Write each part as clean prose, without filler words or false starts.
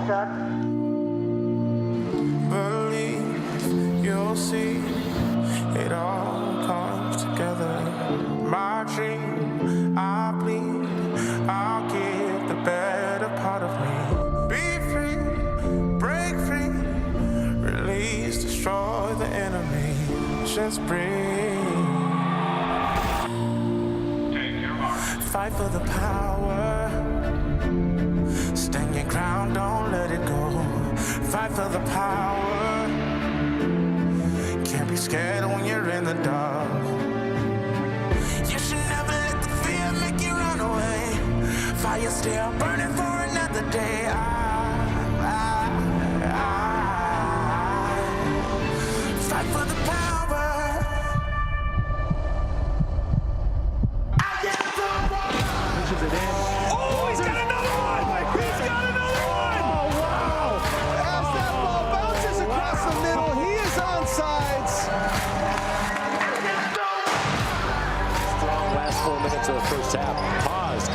check. Believe you'll see it all comes together. My dream, I bleed, I'll give the better part of me. Be free, break free, release, destroy the enemy. Just breathe. Fight for the power. Stand your ground, don't let it go. Fight for the power. Can't be scared when you're in the dark. You should never let the fear make you run away. Fire still burning for another day. Fight for the power. Oh, he's got another one! He's got another one! Oh, wow! As that ball bounces across the middle, he is onside. Strong last 4 minutes of the first half. Pause.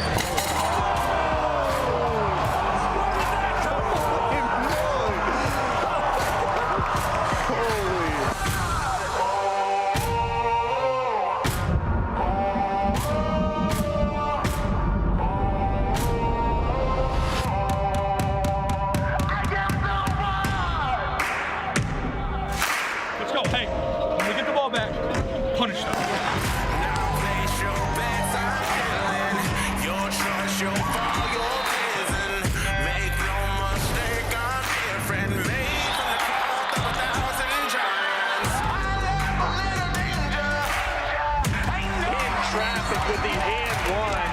Let's go. Hey, when we get the ball back, punish them. With the and one.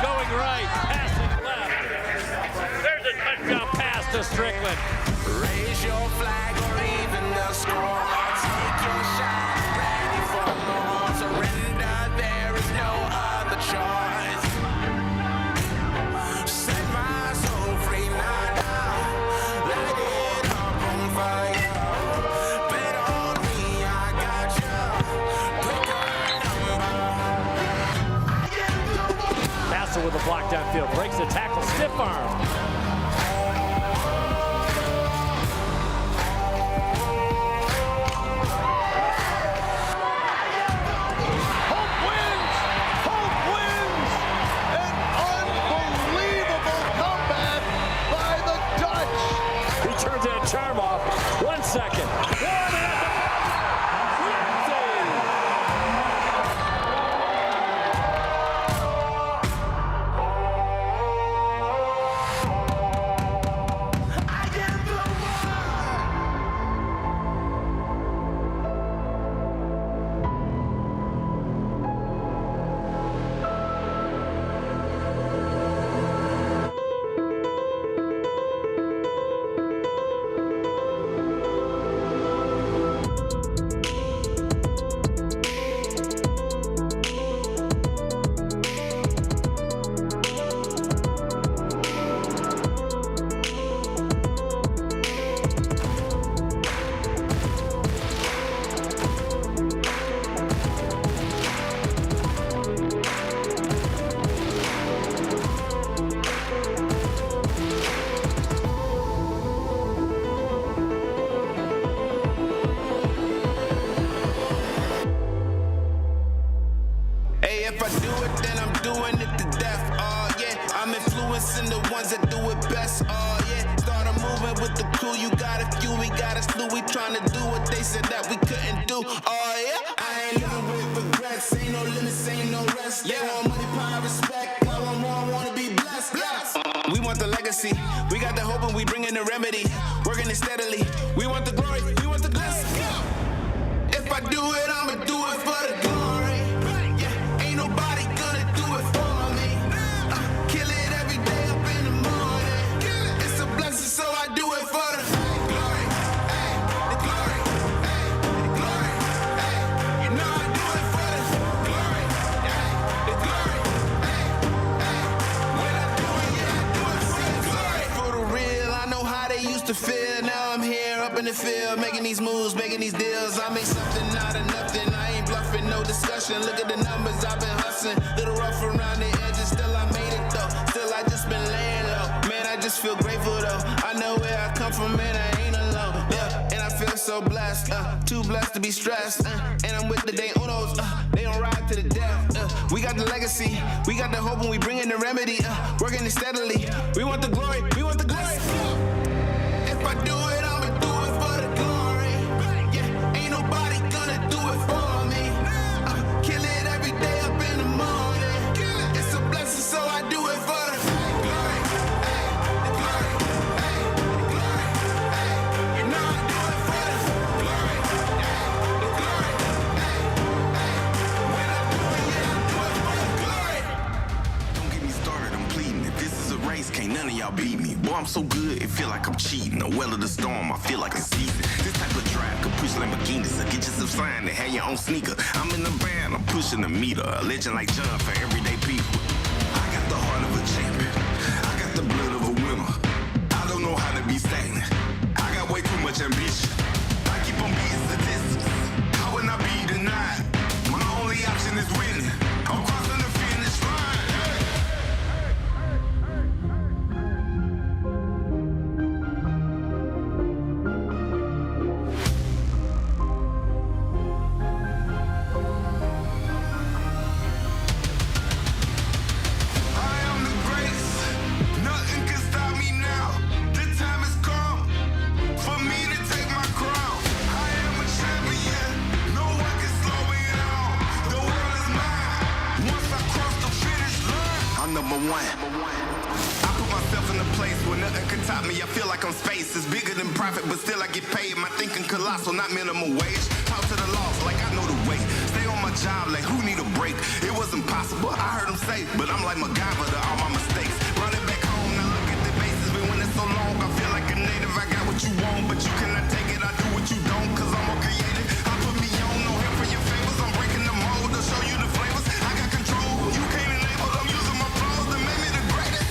Going right, passing left. There's a touchdown pass to Strickland. Raise your flag or even the score. Take your shot, ready for more. Surrender, there is no other choice. Set my soul free now. Let it up on fire. Bet on me, I got you. Pick a number. Passer with a block downfield. Breaks the tackle. Stiff arm. Turns that charm off. 1 second. If I do it, then I'm doing it to death. Oh yeah, I'm influencing the ones that do it best. Oh yeah, started moving with the crew. You got a few, we got a slew. We trying to do what they said that we couldn't do. Oh yeah, I ain't living with regrets. Ain't no limits, ain't no rest. They want money, power, respect. All I wanna be blessed. We want the legacy. We got the hope and we bring in the remedy. Working it steadily. We want the glory. We want the blessing. If I do it, I'ma do it for the glory. Nobody gonna do it for me. Kill it every day up in the morning. It's a blessing, so I do it for the glory. Hey, the glory. Hey, the glory. Hey, you know I do it for the glory. Hey, the glory. Hey, hey, when I do it, yeah, I do it for the glory. For the real, I know how they used to feel. Now I'm here up in the field, making these moves, making these deals. I made something out of nothing. I ain't bluffing, no discussion. Look at the numbers, I've been hustling. Little rough around the edges, still I made it though. Still I just been laying low. Man, I just feel great. grateful though. I know where I come from and I ain't alone. Yeah, and I feel so blessed. Too blessed to be stressed. And I'm with the day unos. They don't ride to the death. We got the legacy. We got the hope and we bring in the remedy. Working it steadily. We want the glory. We want the glory. If I do it, I'ma do it for the glory. Yeah, ain't nobody gonna do it for me. Kill it every day up in the morning. It's a blessing, so I do it for the glory. Hey, the glory. Hey, the glory. Hey, you know I do it for the glory. The glory. Hey, when I do it, yeah, I do it for the glory. Don't get me started, I'm pleading. If this is a race, can't none of y'all beat me. Boy, I'm so good, it feel like I'm cheating. The well of the storm, I feel like a season. This type of drive could push Lamborghinis. So get yourself signed and have your own sneaker. I'm in the band, I'm pushing the meter. A legend like John for everyday people. I got the heart of a champion. I got the blood of a winner. I don't know how to be stagnant. I got way too much ambition. I keep on beating statistics. How would I be denied? My only option is winning. I'm crossing the finish line. I put myself in a place where nothing can top me. I feel like I'm space. It's bigger than profit, but still I get paid. My thinking colossal, not minimum wage. Talk to the loss like I know the way. Stay on my job like who need a break? It wasn't possible, I heard them say, but I'm like MacGyver to all my mistakes. Running back home, now look at the bases. Been winning so long, I feel like a native. I got what you want, but you cannot take it. I do what you don't, cause I'm more creative. I put me on, no help for your favors. I'm breaking the mold to show you the flavors. I got control, you can't enable. I'm using my flaws to make me the greatest.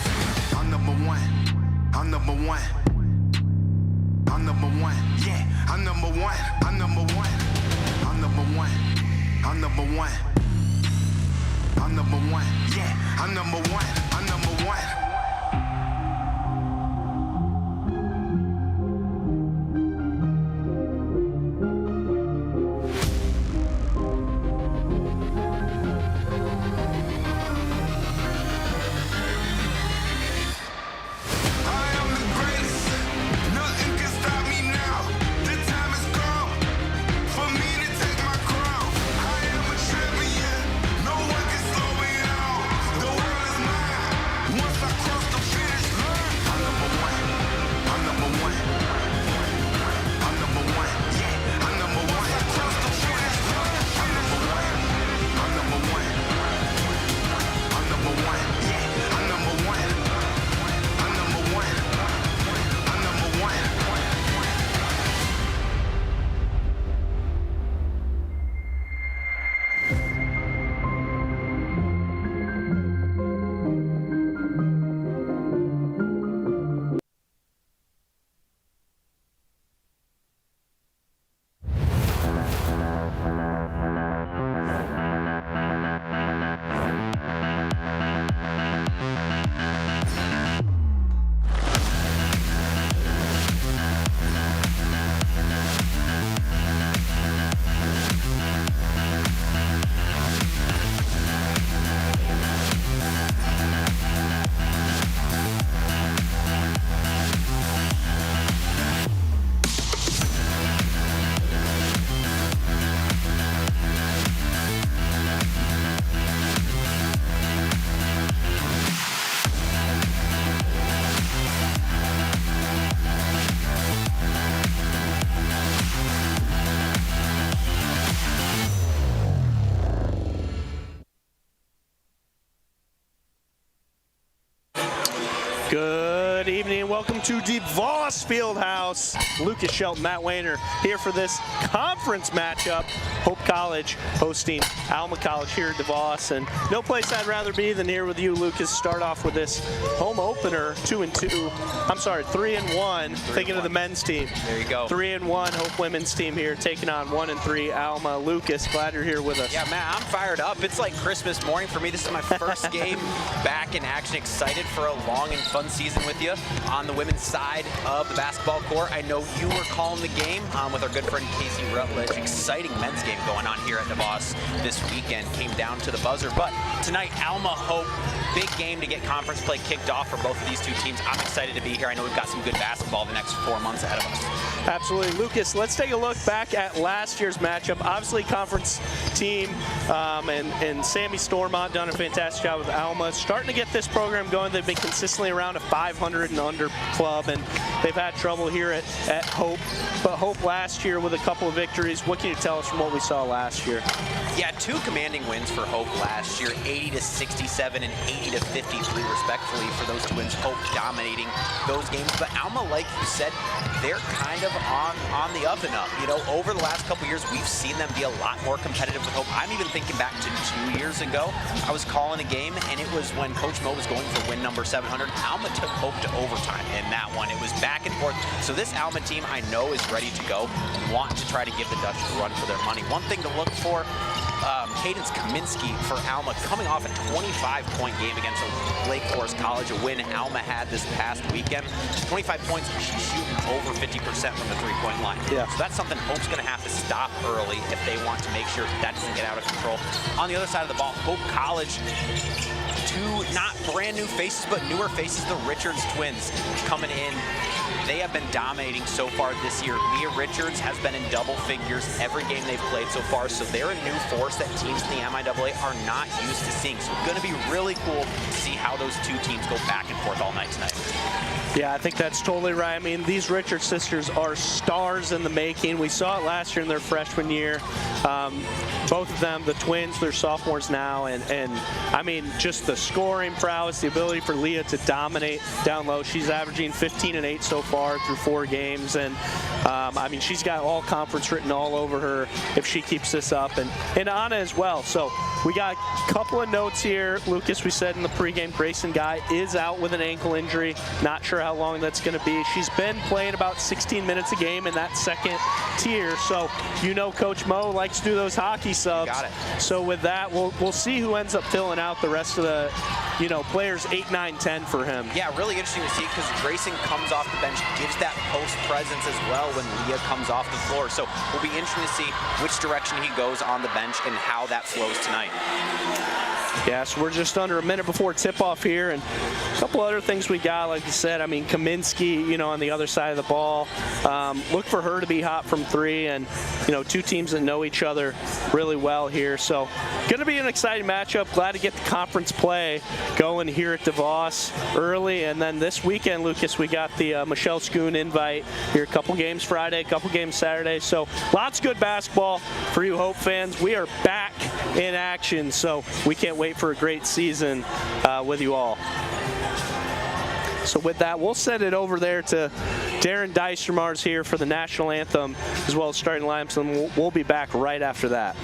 I'm number one. I'm number one. I'm number one. Yeah, I'm number one. I'm number one. I'm number one. I'm number one. I'm number one. Yeah, I'm number one. I'm number one. Good evening and welcome to DeVos Fieldhouse. Lucas Shelton, Matt Wayner here for this conference matchup. Hope College hosting Alma College here at DeVos, and no place I'd rather be than here with you, Lucas. Start off with this home opener, 3-1. Thinking of the men's team. There you go. 3-1 Hope women's team here taking on 1-3 Alma. Lucas, glad you're here with us. Yeah, Matt, I'm fired up. It's like Christmas morning for me. This is my first game back in action. Excited for a long and fun season with you. on the women's side of the basketball court. I know you were calling the game with our good friend Casey Rutledge. Exciting men's game going on here at DeVos this weekend. Came down to the buzzer, but tonight Alma Hope, big game to get conference play kicked off for both of these two teams. I'm excited to be here. I know we've got some good basketball the next 4 months ahead of us. Absolutely. Lucas, let's take a look back at last year's matchup. Obviously, conference team and Sammy Stormont done a fantastic job with Alma. Starting to get this program going. They've been consistently around a 500 and under club, and they've had trouble here at Hope. But Hope last year with a couple of victories. What can you tell us from what we saw last year? Yeah, 2 commanding wins for Hope last year, 80-67 and 80-53 respectfully for those 2 wins. Hope dominating those games. But Alma, like you said, they're kind of on the up and up. You know, over the last couple years, we've seen them be a lot more competitive with Hope. I'm even thinking back to 2 years ago. I was calling a game, and it was when Coach Mo was going for win number 700. Alma took Hope to overtime in that one. It was back and forth. So this Alma team, I know, is ready to go, want to try to give the Dutch a run for their money. One thing to look for, Cadence Kaminsky for Alma coming off a 25-point game against Lake Forest College, a win Alma had this past weekend. 25 points, she's shooting over 50% from the three-point line. Yeah. So that's something Hope's going to have to stop early if they want to make sure that doesn't get out of control. On the other side of the ball, Hope College, 2 not brand new faces, but newer faces, the Richards twins coming in. They have been dominating so far this year. Mia Richards has been in double figures every game they've played so far, so they're a new force that teams in the MIAA are not used to seeing. So it's going to be really cool to see how those 2 teams go back and forth all night tonight. Yeah, I think that's totally right. I mean, these Richards sisters are stars in the making. We saw it last year in their freshman year. Both of them, the twins, they're sophomores now, and I mean, just the scoring prowess, the ability for Leah to dominate down low. She's averaging 15 and 8 so far through 4 games, and I mean, she's got all conference written all over her if she keeps this up, and Anna as well. So we got a couple of notes here. Lucas, we said in the pregame, Grayson Guy is out with an ankle injury. Not sure how long that's going to be. She's been playing about 16 minutes a game in that second tier, so you know Coach Mo likes to do those hockey subs. Got it. So with that, we'll see who ends up filling out the rest of the, you know, players 8, 9, 10 for him. Yeah, really interesting to see because Grayson comes off the bench, gives that post presence as well when Leah comes off the floor. So it'll be interesting to see which direction he goes on the bench and how that flows tonight. Yeah, so we're just under a minute before tip-off here, and a couple other things we got, like you said. I mean, Kaminsky, you know, on the other side of the ball. Look for her to be hot from 3, and, you know, 2 teams that know each other really well here. So going to be an exciting matchup. Glad to get the conference play going here at DeVos early. And then this weekend, Lucas, we got the Michelle Schoon invite here. A couple games Friday, a couple games Saturday. So lots of good basketball for you Hope fans. We are back in action, so we can't wait for a great season with you all. So with that, we'll send it over there to Darren Dijsselmars here for the national anthem, as well as starting lineups, and we'll be back right after that.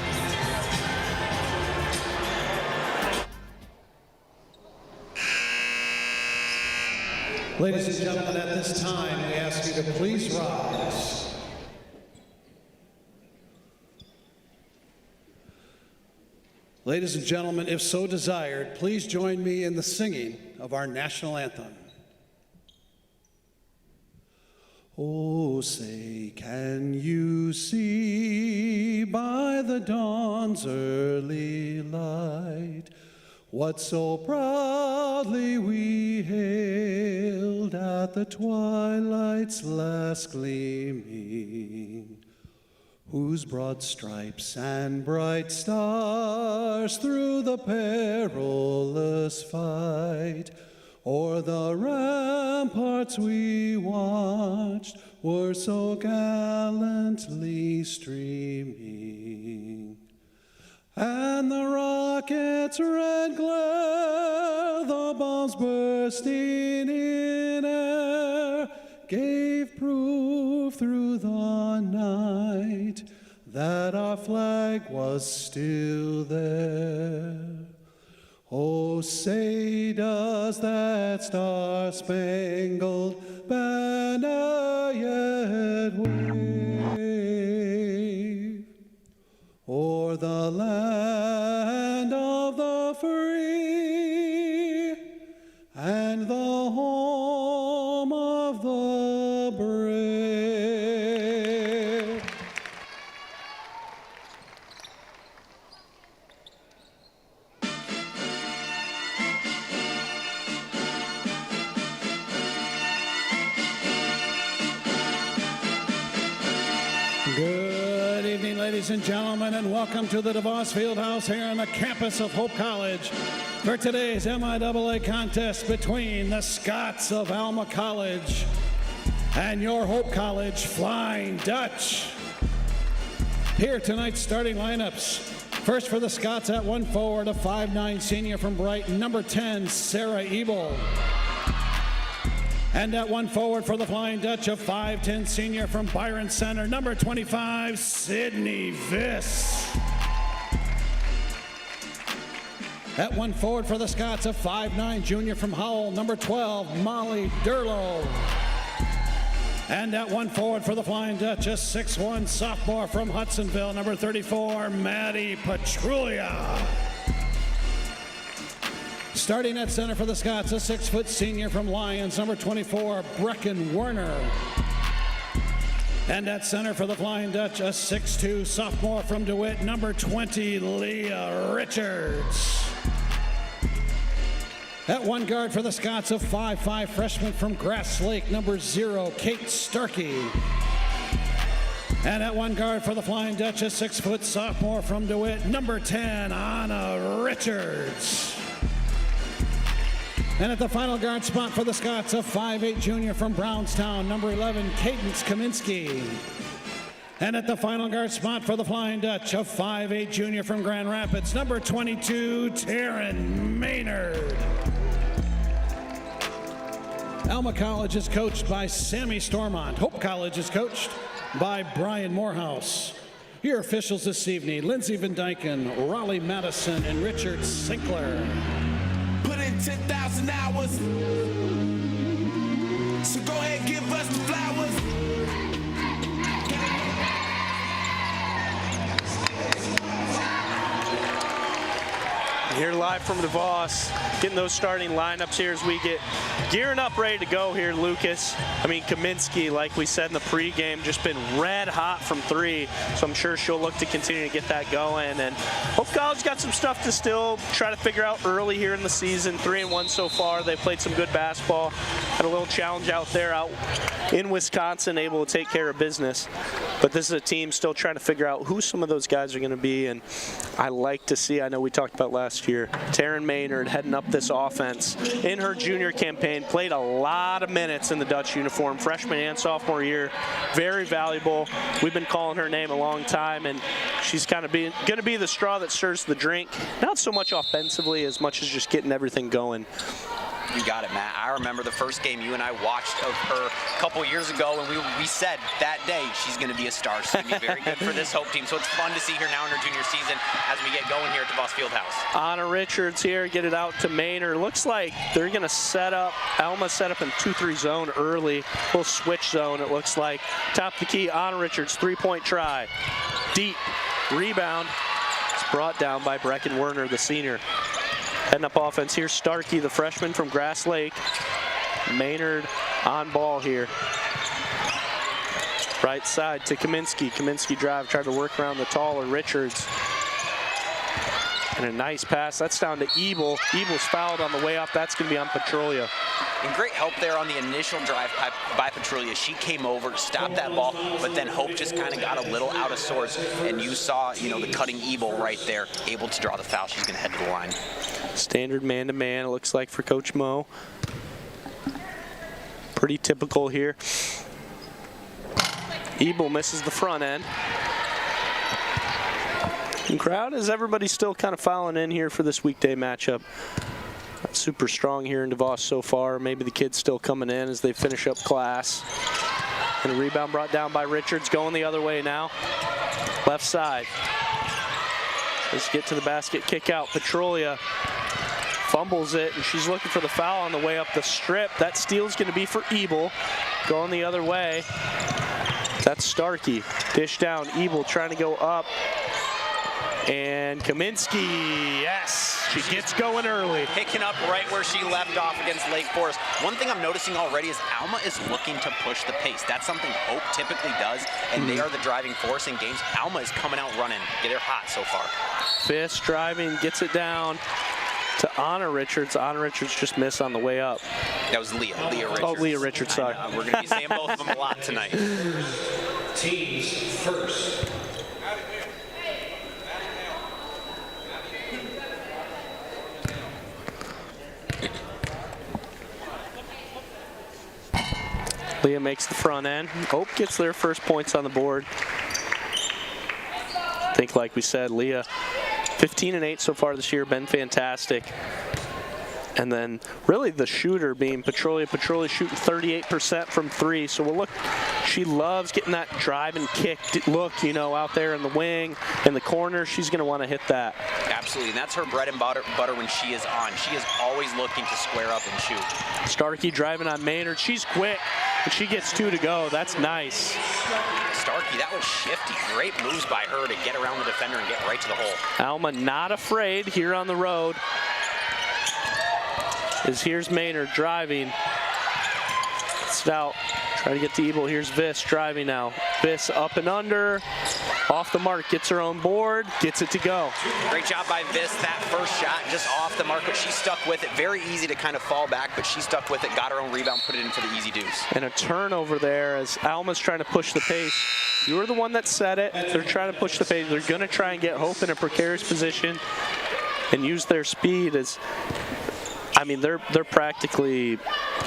Ladies and gentlemen, at this time, we ask you to please rise. Ladies and gentlemen, if so desired, please join me in the singing of our national anthem. Oh, say, can you see by the dawn's early light what so proudly we hailed at the twilight's last gleaming, whose broad stripes and bright stars through the perilous fight o'er the ramparts we watched were so gallantly streaming. And the rocket's red glare, the bombs bursting in air, gave proof through the night that our flag was still there. Oh, say does that star-spangled banner yet wave o'er the land of the free and the home celebrate. Good evening, ladies and gentlemen, and welcome to the DeVos Fieldhouse here on the campus of Hope College for today's MIAA contest between the Scots of Alma College and your Hope College Flying Dutch. Here tonight's starting lineups. First for the Scots at 1 forward, a 5'9" senior from Brighton, number 10, Sarah Ebel. And at 1 forward for the Flying Dutch, a 5'10" senior from Byron Center, number 25, Sydney Viss. At 1 forward for the Scots, a 5'9" junior from Howell, number 12, Molly Durlow. And at 1 forward for the Flying Dutch, a 6'1" sophomore from Hudsonville, number 34, Maddie Petrulia. Starting at center for the Scots, a 6' senior from Lyons, number 24, Brecken Werner. And at center for the Flying Dutch, a 6'2" sophomore from DeWitt, number 20, Leah Richards. At 1 guard for the Scots, a 5'5" freshman from Grass Lake, number 0, Kate Starkey. And at 1 guard for the Flying Dutch, a 6' sophomore from DeWitt, number 10, Anna Richards. And at the final guard spot for the Scots, a 5'8" junior from Brownstown, number 11, Cadence Kaminsky. And at the final guard spot for the Flying Dutch, a 5'8" junior from Grand Rapids, number 22, Taryn Maynard. Alma College is coached by Sammy Stormont. Hope College is coached by Brian Morehouse. Your officials this evening, Lindsey Van Dyken, Raleigh Madison, and Richard Sinkler. Put in 10,000 hours. So go ahead, give us the flowers. Here live from DeVos, getting those starting lineups here as we get gearing up, ready to go here, Lucas. I mean, Kaminsky, like we said in the pregame, just been red hot from 3, so I'm sure she'll look to continue to get that going. And Hope College got some stuff to still try to figure out early here in the season. 3-1 so far. They played some good basketball. Had a little challenge out there out in Wisconsin, able to take care of business. But this is a team still trying to figure out who some of those guys are going to be. And I like to see, I know we talked about last year, Taryn Maynard heading up this offense in her junior campaign, played a lot of minutes in the Dutch uniform, freshman and sophomore year, very valuable. We've been calling her name a long time, and she's kind of going to be the straw that stirs the drink, not so much offensively as much as just getting everything going. You got it, Matt. I remember the first game you and I watched of her a couple years ago, and we said that day she's going to be a star. She's going to be very good for this Hope team. So it's fun to see her now in her junior season as we get going here at DeVos Fieldhouse. Anna Richards here, get it out to Maynard. Looks like they're going to set up, Alma set up in 2-3 zone early. Little switch zone, it looks like. Top of the key, Anna Richards, 3-point try. Deep, rebound. It's brought down by Brecken Werner, the senior. Heading up offense here, Starkey, the freshman from Grass Lake. Maynard on ball here. Right side to Kaminsky. Kaminsky drive, tried to work around the taller Richards. And a nice pass. That's down to Ebel. Ebel's fouled on the way up. That's going to be on Petrulia. And great help there on the initial drive by Petrulia. She came over to stop that ball, but then Hope just kind of got a little out of sorts. And you saw, the cutting Ebel right there, able to draw the foul. She's going to head to the line. Standard man-to-man, it looks like, for Coach Mo. Pretty typical here. Ebel misses the front end. And crowd, is everybody still kind of filing in here for this weekday matchup? Not super strong here in DeVos so far. Maybe the kids still coming in as they finish up class. And a rebound brought down by Richards, going the other way now. Left side. Let's get to the basket, kick out. Petrulia fumbles it, and she's looking for the foul on the way up the strip. That steal's going to be for Ebel. Going the other way. That's Starkey. Dish down. Ebel trying to go up. And Kaminsky, yes, she gets going early. Picking up right where she left off against Lake Forest. One thing I'm noticing already is Alma is looking to push the pace. That's something Hope typically does, and they are the driving force in games. Alma is coming out running. They're hot so far. Fisk driving, gets it down to Anna Richards. Anna Richards just missed on the way up. That was Leah Richards. Oh, Leah Richards, sorry. We're going to be saying both of them a lot tonight. Teams first. Leah makes the front end. Hope gets their first points on the board. I think, like we said, Leah, 15 and 8 so far this year, been fantastic. And then really the shooter being Petrolia. Petrolia shooting 38% from 3. So we'll look, she loves getting that drive and kick look, you know, out there in the wing, in the corner. She's going to want to hit that. Absolutely, and that's her bread and butter when she is on. She is always looking to square up and shoot. Starkey driving on Maynard. She's quick, and she gets 2 to go. That's nice. Starkey, that was shifty. Great moves by her to get around the defender and get right to the hole. Alma not afraid here on the road. Here's Maynard driving. It's out. Try to get to Ebel. Here's Viss driving now. Viss up and under. Off the mark. Gets her own board. Gets it to go. Great job by Viss. That first shot just off the mark, but she stuck with it. Very easy to kind of fall back, but she stuck with it. Got her own rebound, put it in for the easy deuce. And a turnover there as Alma's trying to push the pace. You were the one that said it. They're trying to push the pace. They're going to try and get Hope in a precarious position and use their speed as... I mean, they're practically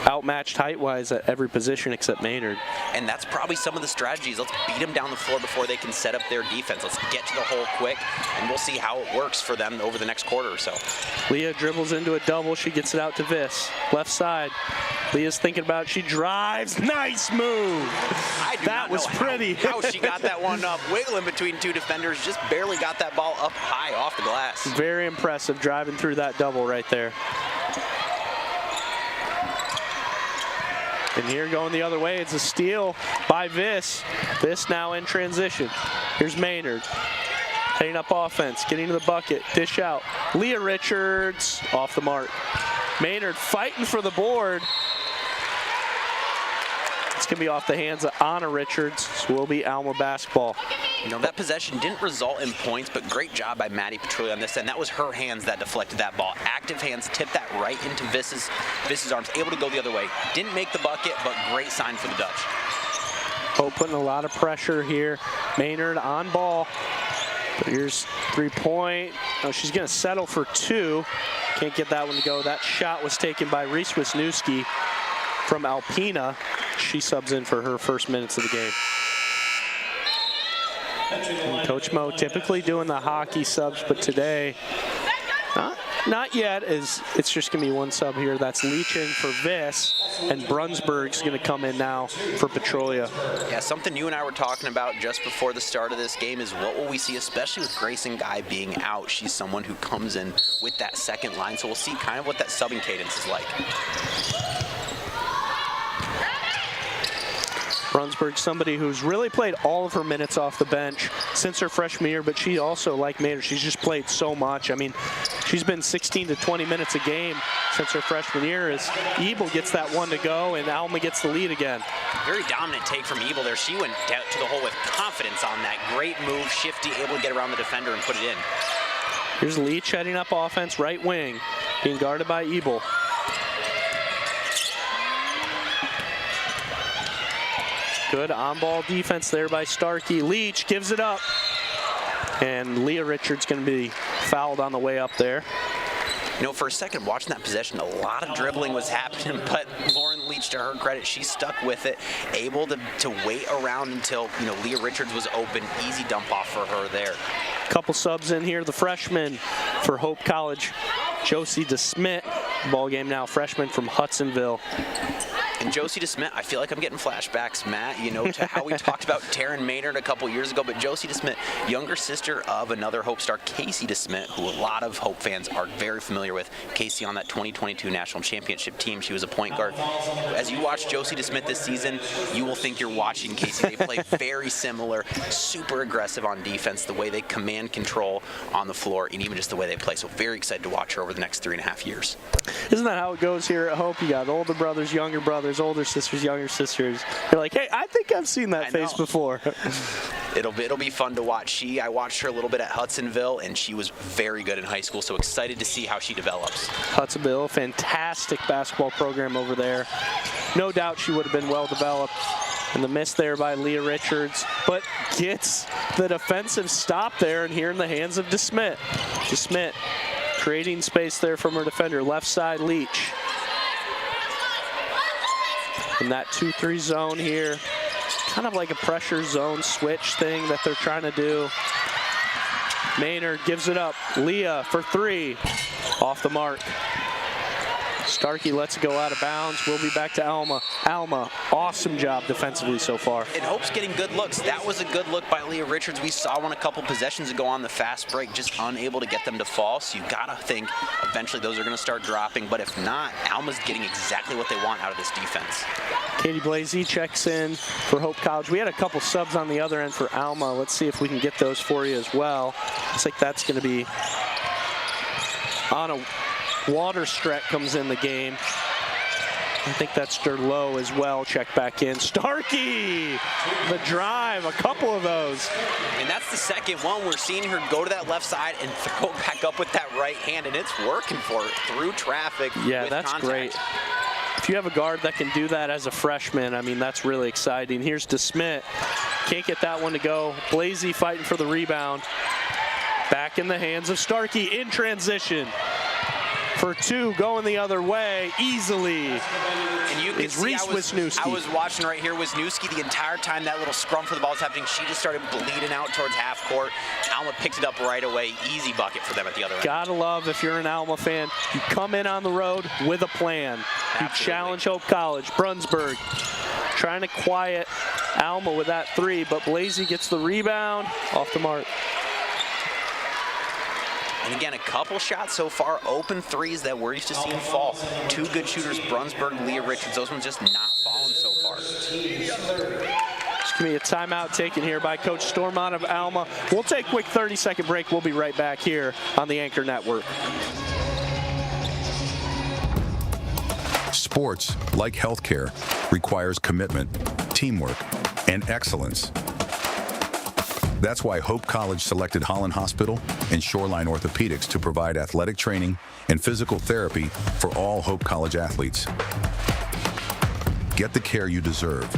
outmatched height-wise at every position except Maynard. And that's probably some of the strategies. Let's beat them down the floor before they can set up their defense. Let's get to the hole quick, and we'll see how it works for them over the next quarter or so. Leah dribbles into a double. She gets it out to Viss. Left side. Leah's thinking about it. She drives. Nice move. That was pretty. How she got that one up. Wiggling between 2 defenders. Just barely got that ball up high off the glass. Very impressive driving through that double right there. And here going the other way, it's a steal by Viss. Viss now in transition. Here's Maynard. Heading up offense, getting to the bucket, dish out. Leah Richards off the mark. Maynard fighting for the board. It's going to be off the hands of Anna Richards, so will be Alma basketball. You know, that possession didn't result in points, but great job by Maddie Petrolia on this end. That was her hands that deflected that ball. Active hands tipped that right into Viss's arms, able to go the other way. Didn't make the bucket, but great sign for the Dutch. Hope putting a lot of pressure here. Maynard on ball. But here's 3-point. Oh, she's going to settle for 2. Can't get that one to go. That shot was taken by Reese Wisniewski from Alpena. She subs in for her first minutes of the game. And Coach Mo typically doing the hockey subs, but today, not yet. It's just going to be one sub here. That's Leach in for Viss, and Brunsberg's going to come in now for Petrolia. Yeah, something you and I were talking about just before the start of this game is what will we see, especially with Grayson Guy being out. She's someone who comes in with that second line, so we'll see kind of what that subbing cadence is like. Brunsberg, somebody who's really played all of her minutes off the bench since her freshman year, but she also, like Maynard, she's just played so much. I mean, she's been 16 to 20 minutes a game since her freshman year as Ebel gets that one to go and Alma gets the lead again. Very dominant take from Ebel there. She went down to the hole with confidence on that. Great move, shifty, able to get around the defender and put it in. Here's Leach heading up offense, right wing, being guarded by Ebel. Good on-ball defense there by Starkey. Leach gives it up. And Leah Richards going to be fouled on the way up there. You know, for a second, watching that possession, a lot of dribbling was happening, but Lauren Leach, to her credit, she stuck with it, able to wait around until, you know, Leah Richards was open. Easy dump off for her there. Couple subs in here. The freshman for Hope College, Josie DeSmit. Ball game now, freshman from Hudsonville. And Josie DeSmit, I feel like I'm getting flashbacks, Matt, you know, to how we talked about Taryn Maynard a couple years ago. But Josie DeSmit, younger sister of another Hope star, Casey DeSmit, who a lot of Hope fans are very familiar with. Casey on that 2022 National Championship team. She was a point guard. As you watch Josie DeSmit this season, you will think you're watching Casey. They play very similar, super aggressive on defense, the way they command control on the floor, and even just the way they play. So very excited to watch her over the next 3.5 years. Isn't that how it goes here at Hope? You got older brothers, younger brothers, older sisters, younger sisters. You're like, hey, I think I've seen that face before. It'll be fun to watch. I watched her a little bit at Hudsonville, and she was very good in high school, so excited to see how she develops. Hudsonville, fantastic basketball program over there. No doubt she would have been well developed. And the miss there by Leah Richards, but gets the defensive stop there, and here in the hands of DeSmit. DeSmit creating space there from her defender, left side Leach. In that 2-3 zone here, kind of like a pressure zone switch thing that they're trying to do. Maynard gives it up. Leah for 3, off the mark. Starkey lets it go out of bounds. We'll be back to Alma. Alma, awesome job defensively so far. And Hope's getting good looks. That was a good look by Leah Richards. We saw one a couple possessions ago on the fast break, just unable to get them to fall. So you gotta think eventually those are gonna start dropping. But if not, Alma's getting exactly what they want out of this defense. Katie Blasey checks in for Hope College. We had a couple subs on the other end for Alma. Let's see if we can get those for you as well. Looks like that's gonna be on a Waterstret comes in the game. I think that's Derlot as well. Check back in. Starkey, the drive, a couple of those. And that's the second one. We're seeing her go to that left side and throw it back up with that right hand, and it's working for her through traffic. Yeah, with that's contact. great. If you have a guard that can do that as a freshman, I mean, that's really exciting. Here's DeSmit. Can't get that one to go. Blasey fighting for the rebound. Back in the hands of Starkey in transition. For 2, going the other way easily. And you can see, I was watching right here, Wisniewski, the entire time that little scrum for the ball was happening, she just started bleeding out towards half court. Alma picked it up right away. Easy bucket for them at the other end. Gotta love, if you're an Alma fan, you come in on the road with a plan. Absolutely. You challenge Hope College. Brunsburg trying to quiet Alma with that 3, but Blasey gets the rebound, off the mark. And again, a couple shots so far, open threes that we're used to seeing fall. 2 good shooters, Brunsburg, Leah Richards. Those ones just not falling so far. There's going to be a timeout taken here by Coach Stormont of Alma. We'll take a quick 30-second break. We'll be right back here on the Anchor Network. Sports, like healthcare, requires commitment, teamwork, and excellence. That's why Hope College selected Holland Hospital and Shoreline Orthopedics to provide athletic training and physical therapy for all Hope College athletes. Get the care you deserve.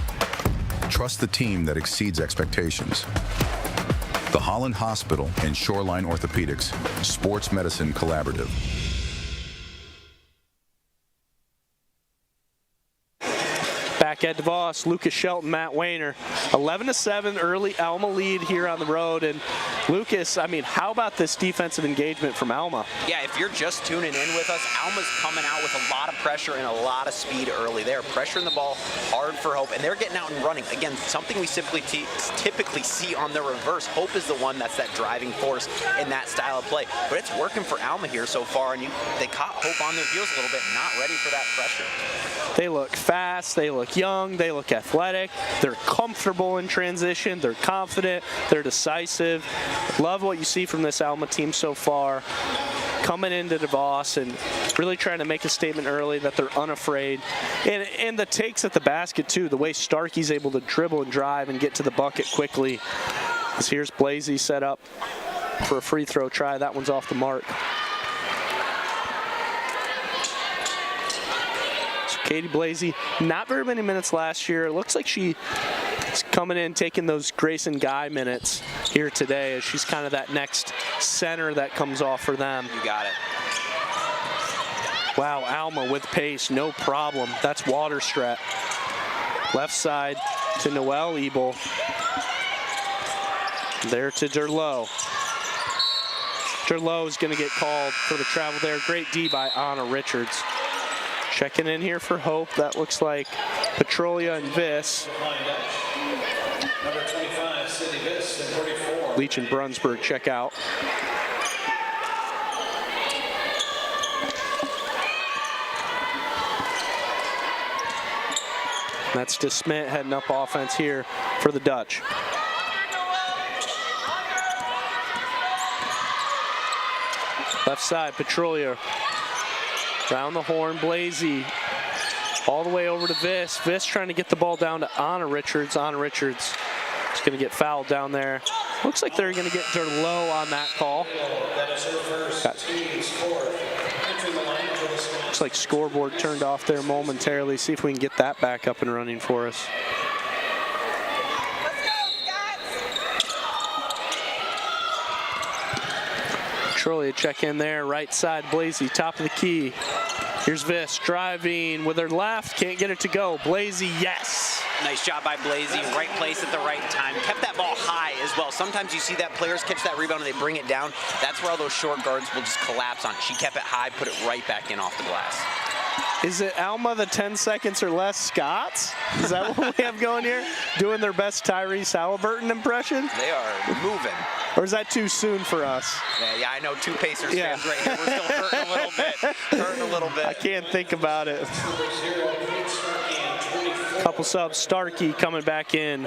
Trust the team that exceeds expectations. The Holland Hospital and Shoreline Orthopedics Sports Medicine Collaborative. Back at DeVos, Lucas Shelton, Matt Wayner. 11-7 early Alma lead here on the road. And Lucas, I mean, how about this defensive engagement from Alma? Yeah, if you're just tuning in with us, Alma's coming out with a lot of pressure and a lot of speed early. They're pressuring the ball hard for Hope, and they're getting out and running. Again, something we typically see on the reverse. Hope is the one that's that driving force in that style of play. But it's working for Alma here so far, and they caught Hope on their heels a little bit, not ready for that pressure. They look fast, they look young, they look athletic, they're comfortable in transition, they're confident, they're decisive. Love what you see from this Alma team so far. Coming into DeVos and really trying to make a statement early that they're unafraid. And the takes at the basket too, the way Starkey's able to dribble and drive and get to the bucket quickly. As here's Blasey set up for a free throw try. That one's off the mark. Katie Blasey, not very many minutes last year. It looks like she's coming in, taking those Grayson Guy minutes here today, as she's kind of that next center that comes off for them. You got it. Wow, Alma with pace, no problem. That's Waterstret. Left side to Noelle Ebel. There to Derlot. Derlot is going to get called for the travel there. Great D by Anna Richards. Checking in here for Hope. That looks like Petrolia and Viss. Number 25, City Viss, and 34. Leach and Brunsburg check out. That's DeSmit heading up offense here for the Dutch. Left side, Petrolia. Round the horn, Blasey. All the way over to Viss. Viss trying to get the ball down to Anna Richards. Anna Richards is going to get fouled down there. Looks like they're going to get low on that call. Looks like scoreboard turned off there momentarily. See if we can get that back up and running for us. Petrolia check in there, right side, Blasey, top of the key. Here's Viss driving with her left, can't get it to go. Blasey, yes. Nice job by Blasey, right place at the right time. Kept that ball high as well. Sometimes you see that players catch that rebound and they bring it down. That's where all those short guards will just collapse on it. She kept it high, put it right back in off the glass. Is it Alma, the 10 seconds or less Scots? Is that what we have going here? Doing their best Tyrese Halliburton impression? They are moving. Or is that too soon for us? Yeah, I know 2 Pacers fans right here. We're still hurting a little bit. Hurting a little bit. I can't think about it. Couple subs, Starkey coming back in,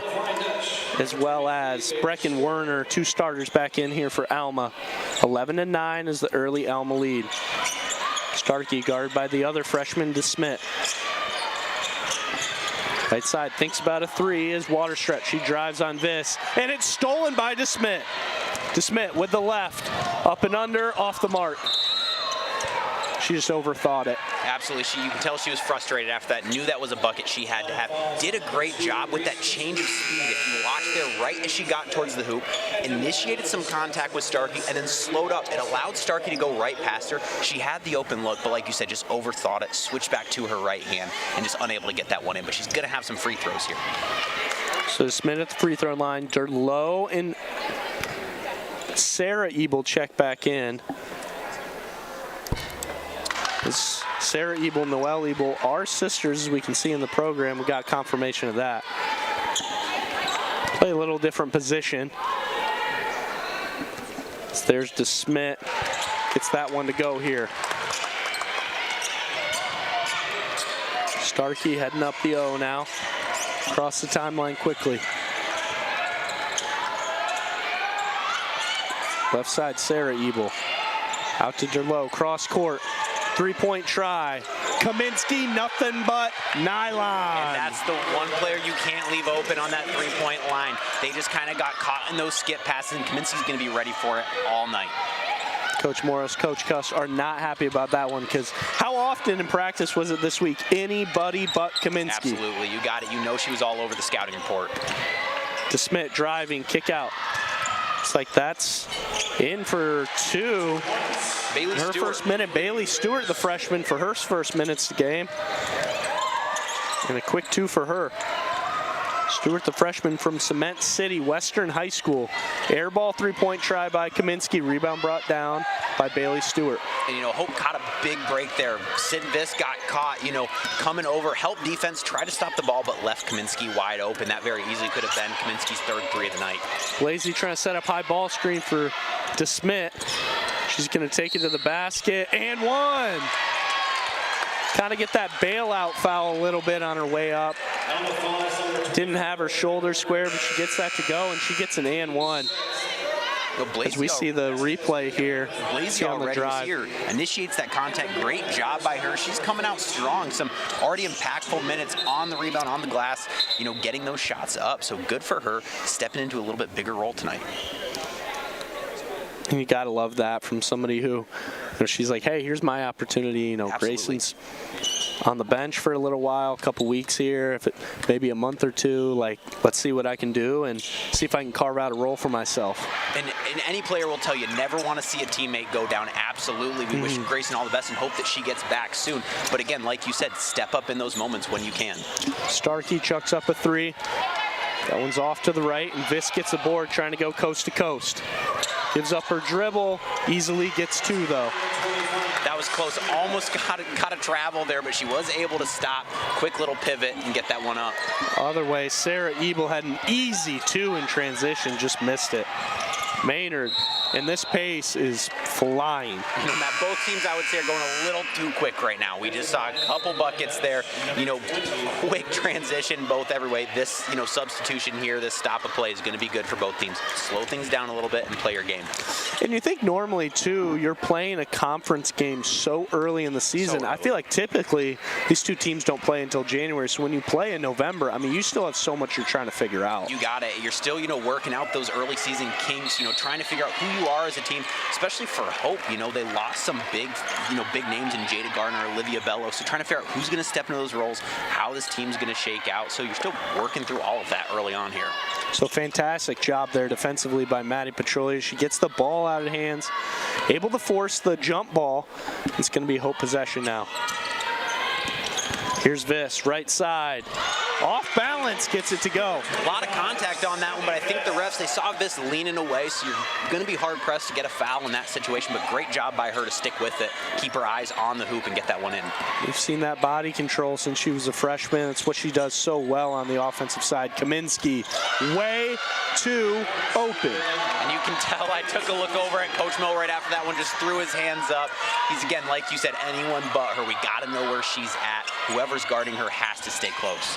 as well as Brecken Werner, 2 starters back in here for Alma. 11-9 is the early Alma lead. Starkey guarded by the other freshman, DeSmit. Right side, thinks about a 3 is Waterstretch. She drives on Viss, and it's stolen by DeSmit. DeSmit with the left, up and under, off the mark. She just overthought it. Absolutely, you can tell she was frustrated after that. Knew that was a bucket she had to have. Did a great job with that change of speed. If you watch there, right as she got towards the hoop, initiated some contact with Starkey and then slowed up. It allowed Starkey to go right past her. She had the open look, but like you said, just overthought it, switched back to her right hand, and just unable to get that one in. But she's going to have some free throws here. So Smith at the free throw line. Derlow and Sarah Ebel check back in. It's Sarah Ebel, Noelle Ebel are sisters, as we can see in the program. We got confirmation of that. Play a little different position. So there's DeSmit. Gets that one to go here. Starkey heading up the O now. Across the timeline quickly. Left side, Sarah Ebel. Out to Derlow, cross court. 3-point try. Kaminsky, nothing but nylon. And that's the one player you can't leave open on that 3-point line. They just kind of got caught in those skip passes, and Kaminsky's going to be ready for it all night. Coach Morris, Coach Cuss are not happy about that one, because how often in practice was it this week? Anybody but Kaminsky. Absolutely, you got it. You know she was all over the scouting report. DeSmit driving, kick out. Looks like that's in for 2. Bailey her Stewart. First minute, Bailey Stewart, the freshman, for her first minutes of the game. And a quick 2 for her. Stewart, the freshman from Cement City Western High School. Air ball 3-point try by Kaminsky. Rebound brought down by Bailey Stewart. And, Hope caught a big break there. Sid Viss got caught, coming over, helped defense, tried to stop the ball, but left Kaminsky wide open. That very easily could have been Kaminsky's 3rd 3 of the night. Blasey trying to set up high ball screen for DeSmit. She's going to take it to the basket, and 1. Kind of get that bailout foul a little bit on her way up. Didn't have her shoulder square, but she gets that to go, and she gets an and 1. As we see the replay here. Blasey on the already drive. here initiates that contact. Great job by her. She's coming out strong. Some already impactful minutes on the rebound, on the glass, getting those shots up. So good for her, stepping into a little bit bigger role tonight. And you got to love that from somebody who, she's like, hey, here's my opportunity. Grayson's on the bench for a little while, a couple weeks here, if it maybe a month or 2. Let's see what I can do and see if I can carve out a role for myself. And any player will tell you, never want to see a teammate go down. Absolutely. We wish Grayson all the best and hope that she gets back soon. But again, like you said, step up in those moments when you can. Starkey chucks up a 3. That one's off to the right, and Viss gets a board trying to go coast to coast. Gives up her dribble, easily gets 2 though. That was was close. Almost got a travel there, but she was able to stop. Quick little pivot and get that one up. Other way, Sarah Ebel had an easy 2 in transition, just missed it. Maynard, and this pace is flying. Matt, both teams, I would say, are going a little too quick right now. We just saw a couple buckets there. Quick transition both every way. This, substitution here, this stop of play is going to be good for both teams. Slow things down a little bit and play your game. And you think normally, too, you're playing a conference game so early in the season. I feel like typically these two teams don't play until January. So when you play in November, you still have so much you're trying to figure out. You got it. You're still, working out those early season kinks, trying to figure out who you are as a team, especially for Hope. They lost some big names in Jada Gardner, Olivia Bello. So trying to figure out who's going to step into those roles, how this team's going to shake out. So you're still working through all of that early on here. So fantastic job there defensively by Maddie Petrolia. She gets the ball out of hands, able to force the jump ball. It's going to be Hope possession now. Here's Viss, right side. Off balance, gets it to go. A lot of contact on that one, but I think the refs, they saw Viss leaning away, so you're going to be hard-pressed to get a foul in that situation, but great job by her to stick with it, keep her eyes on the hoop, and get that one in. We've seen that body control since she was a freshman. It's what she does so well on the offensive side. Kaminsky, way too open. And you can tell, I took a look over at Coach Mill right after that one, just threw his hands up. He's, again, like you said, anyone but her. We got to know where she's at. Whoever's guarding her has to stay close.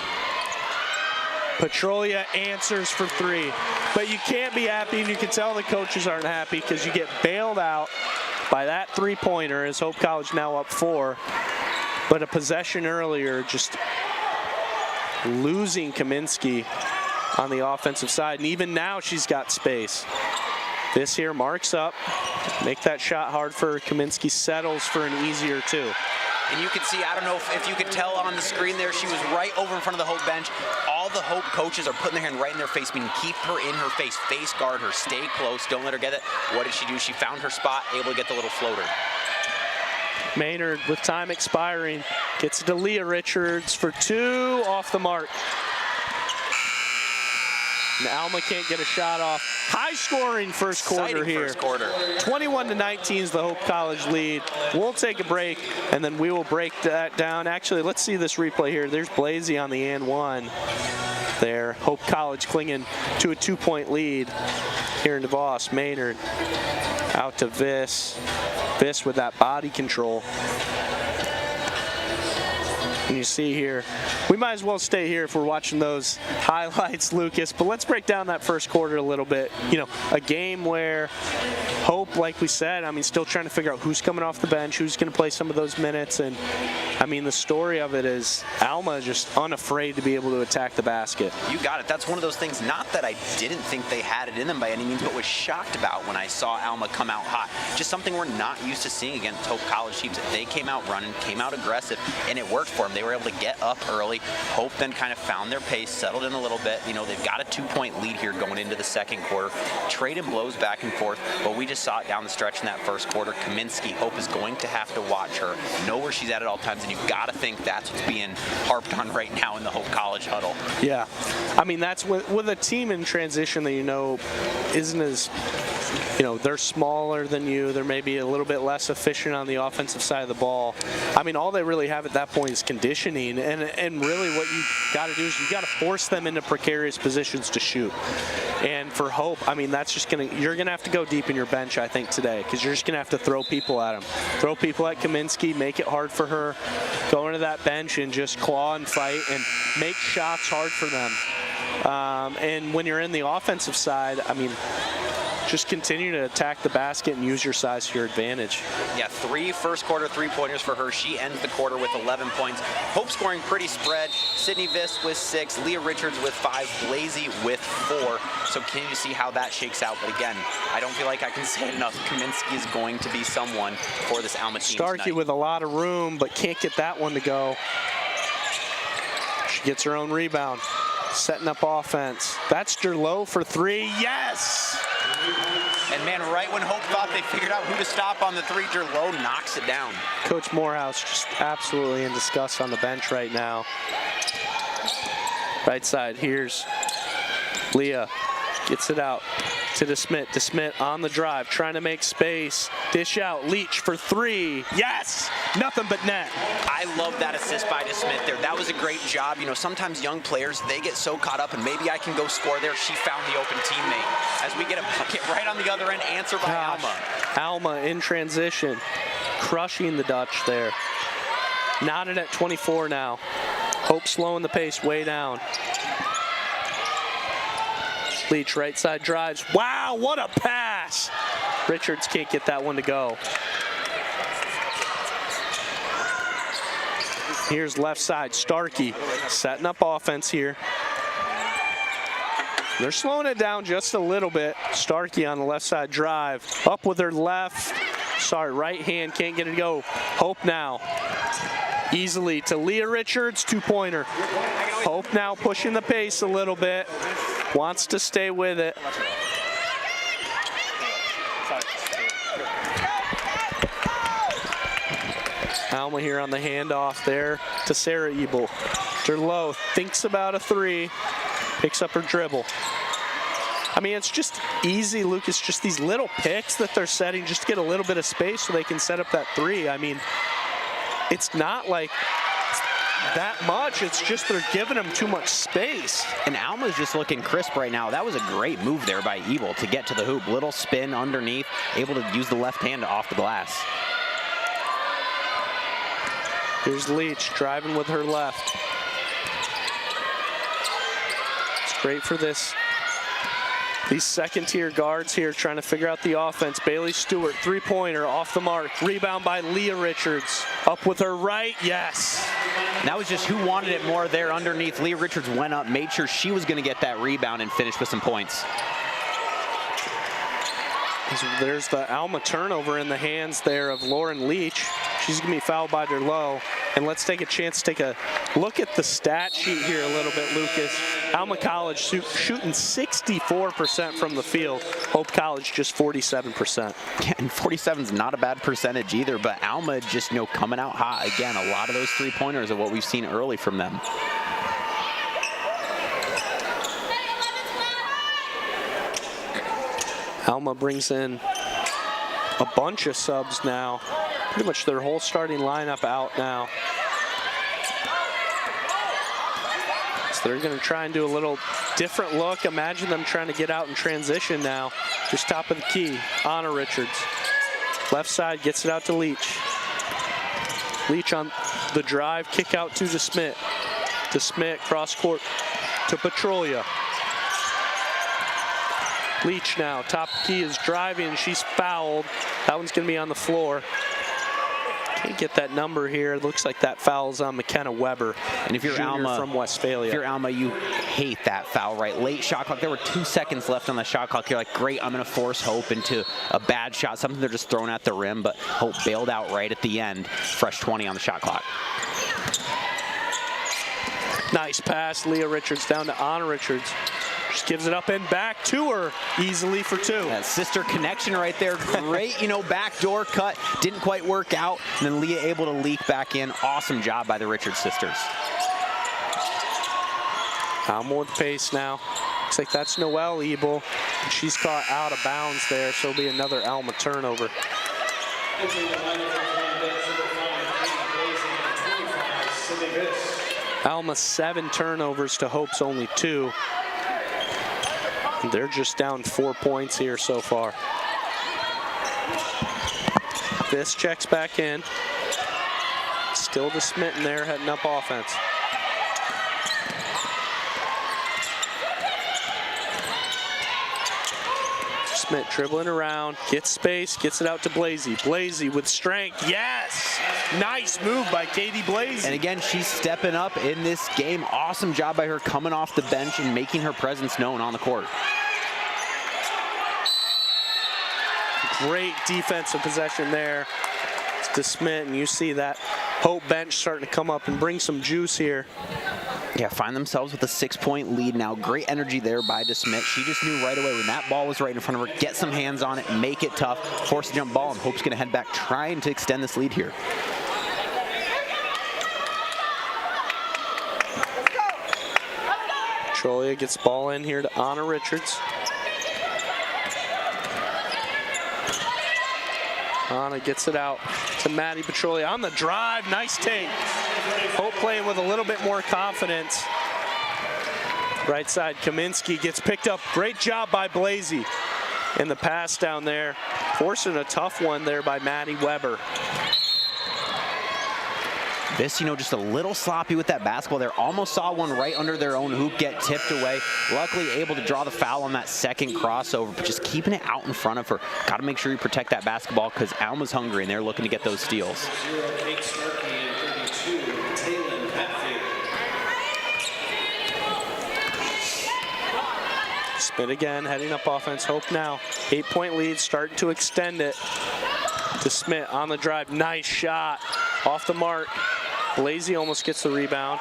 Petrolia answers for 3, but you can't be happy, and you can tell the coaches aren't happy because you get bailed out by that 3-pointer as Hope College now up 4. But a possession earlier, just losing Kaminsky on the offensive side, and even now she's got space. This here marks up, make that shot hard for Kaminsky, settles for an easier 2. And you can see, I don't know if you could tell on the screen there, she was right over in front of the Hope bench. All the Hope coaches are putting their hand right in their face, meaning keep her in her face guard her, stay close, don't let her get it. What did she do? She found her spot, able to get the little floater. Maynard, with time expiring, gets to Leah Richards for 2, off the mark. And Alma can't get a shot off. High-scoring first quarter here. First quarter. 21-19 is the Hope College lead. We'll take a break, and then we will break that down. Actually, let's see this replay here. There's Blasey on the and 1 there. Hope College clinging to a 2-point lead here in DeVos. Maynard out to Viss. Viss with that body control. And you see here, we might as well stay here if we're watching those highlights, Lucas, but let's break down that first quarter a little bit. A game where Hope, like we said, still trying to figure out who's coming off the bench, who's going to play some of those minutes, and the story of it is Alma just unafraid to be able to attack the basket. You got it. That's one of those things, not that I didn't think they had it in them by any means, but was shocked about when I saw Alma come out hot. Just something we're not used to seeing against Hope College teams. They came out running, came out aggressive, and it worked for them. They were able to get up early. Hope then kind of found their pace, settled in a little bit. They've got a 2-point lead here going into the second quarter. Trading blows back and forth, but we just saw it down the stretch in that first quarter. Kaminsky, Hope is going to have to watch her, know where she's at all times, and you've got to think that's what's being harped on right now in the Hope College huddle. Yeah. That's with a team in transition that isn't as, they're smaller than you. They're maybe a little bit less efficient on the offensive side of the ball. All they really have at that point is conditioning, and really what you got to do is you got to force them into precarious positions to shoot. And for Hope, that's just you're gonna have to go deep in your bench, I think, today, because you're just gonna have to throw people at them. Throw people at Kaminsky, make it hard for her, go into that bench and just claw and fight and make shots hard for them. And when you're in the offensive side, just continue to attack the basket and use your size to your advantage. Yeah, 3 first quarter 3-pointers for her. She ends the quarter with 11 points. Hope scoring pretty spread. Sydney Viss with 6, Leah Richards with 5, Blasey with 4. So continue to see how that shakes out. But again, I don't feel like I can say enough. Kaminsky is going to be someone for this Alma team Starkey tonight. with a lot of room, but can't get that one to go. She gets her own rebound. Setting up offense. That's Derlot for 3. Yes! And man, right when Hope thought they figured out who to stop on the 3, Derlot knocks it down. Coach Morehouse just absolutely in disgust on the bench right now. Right side, here's Leah. Gets it out to DeSmit. DeSmit on the drive, trying to make space. Dish out, Leach for three. Yes! Nothing but net. I love that assist by DeSmit there. That was a great job. You know, sometimes young players, they get so caught up and maybe I can go score there. She found the open teammate. As we get a bucket right on the other end, answer by Alma. Alma in transition, crushing the Dutch there. Knotted at 24 now. Hope slowing the pace way down. Leach right side drives. Wow, what a pass! Richards can't get that one to go. Here's left side, Starkey setting up offense here. They're slowing it down just a little bit. Starkey on the left side drive. Up with her left, right hand, can't get it to go. Hope now. Easily to Leah Richards, two-pointer. Hope now pushing the pace a little bit. Wants to stay with it. Alma here on the handoff there to Sarah Ebel. Derlow thinks about a three, picks up her dribble. I mean, it's just easy, Lucas, just these little picks that they're setting just to get a little bit of space so they can set up that three. I mean, it's not like that much, it's just they're giving them too much space. And Alma's just looking crisp right now. That was a great move there by Ebel to get to the hoop. Little spin underneath, able to use the left hand off the glass. Here's Leach driving with her left. It's great for these second-tier guards here trying to figure out the offense. Bailey Stewart, three-pointer, off the mark. Rebound by Leah Richards. Up with her right, yes. That was just who wanted it more there underneath. Leah Richards went up, made sure she was going to get that rebound and finish with some points. There's the Alma turnover in the hands there of Lauren Leach. She's going to be fouled by Derlow. And let's take a chance to take a look at the stat sheet here a little bit, Lucas. Alma College shooting 64% from the field. Hope College just 47%. Yeah, and 47 is not a bad percentage either, but Alma just, you know, coming out hot. Again, a lot of those three-pointers are what we've seen early from them. Alma brings in a bunch of subs now. Pretty much their whole starting lineup out now. So they're going to try and do a little different look. Imagine them trying to get out in transition now. Just top of the key, Anna Richards. Left side, gets it out to Leach. Leach on the drive, kick out to DeSmit. DeSmit, cross court to Petrolia. Leach now, top key is driving, she's fouled. That one's gonna be on the floor. Can't get that number here. It looks like that foul's on McKenna Weber. And if you're Alma from Westphalia. If you're Alma, you hate that foul, right? Late shot clock, there were 2 seconds left on the shot clock. You're like, great, I'm gonna force Hope into a bad shot, something they're just throwing at the rim, but Hope bailed out right at the end. Fresh 20 on the shot clock. Nice pass, Leah Richards down to Anna Richards. Just gives it up and back to her easily for two. That sister connection right there. Great, you know, backdoor cut. Didn't quite work out. And then Leah able to leak back in. Awesome job by the Richards sisters. Alma with pace now. Looks like that's Noelle Ebel. She's caught out of bounds there, so it'll be another Alma turnover. Alma 7 turnovers to Hope's only 2. They're just down 4 points here so far. This checks back in. Still DeSmit in there heading up offense. Smith dribbling around, gets space, gets it out to Blasey. Blasey with strength, yes! Nice move by Katie Blasey. And again, she's stepping up in this game. Awesome job by her coming off the bench and making her presence known on the court. Great defensive possession there. It's DeSmit, and you see that Hope bench starting to come up and bring some juice here. Yeah, find themselves with a 6-point lead now. Great energy there by DeSmit. She just knew right away when that ball was right in front of her, get some hands on it, make it tough, force a jump ball, and Hope's going to head back trying to extend this lead here. Petrolia gets ball in here to Anna Richards. Anna gets it out to Maddie Petroli on the drive. Nice take. Hope playing with a little bit more confidence. Right side, Kaminsky gets picked up. Great job by Blasey in the pass down there. Forcing a tough one there by Maddie Weber. This, just a little sloppy with that basketball there. Almost saw one right under their own hoop get tipped away. Luckily able to draw the foul on that second crossover, but just keeping it out in front of her. Got to make sure you protect that basketball because Alma's hungry and they're looking to get those steals. Spin again, heading up offense. Hope now. 8-point lead, starting to extend it to Smith on the drive. Nice shot off the mark. Blasey almost gets the rebound.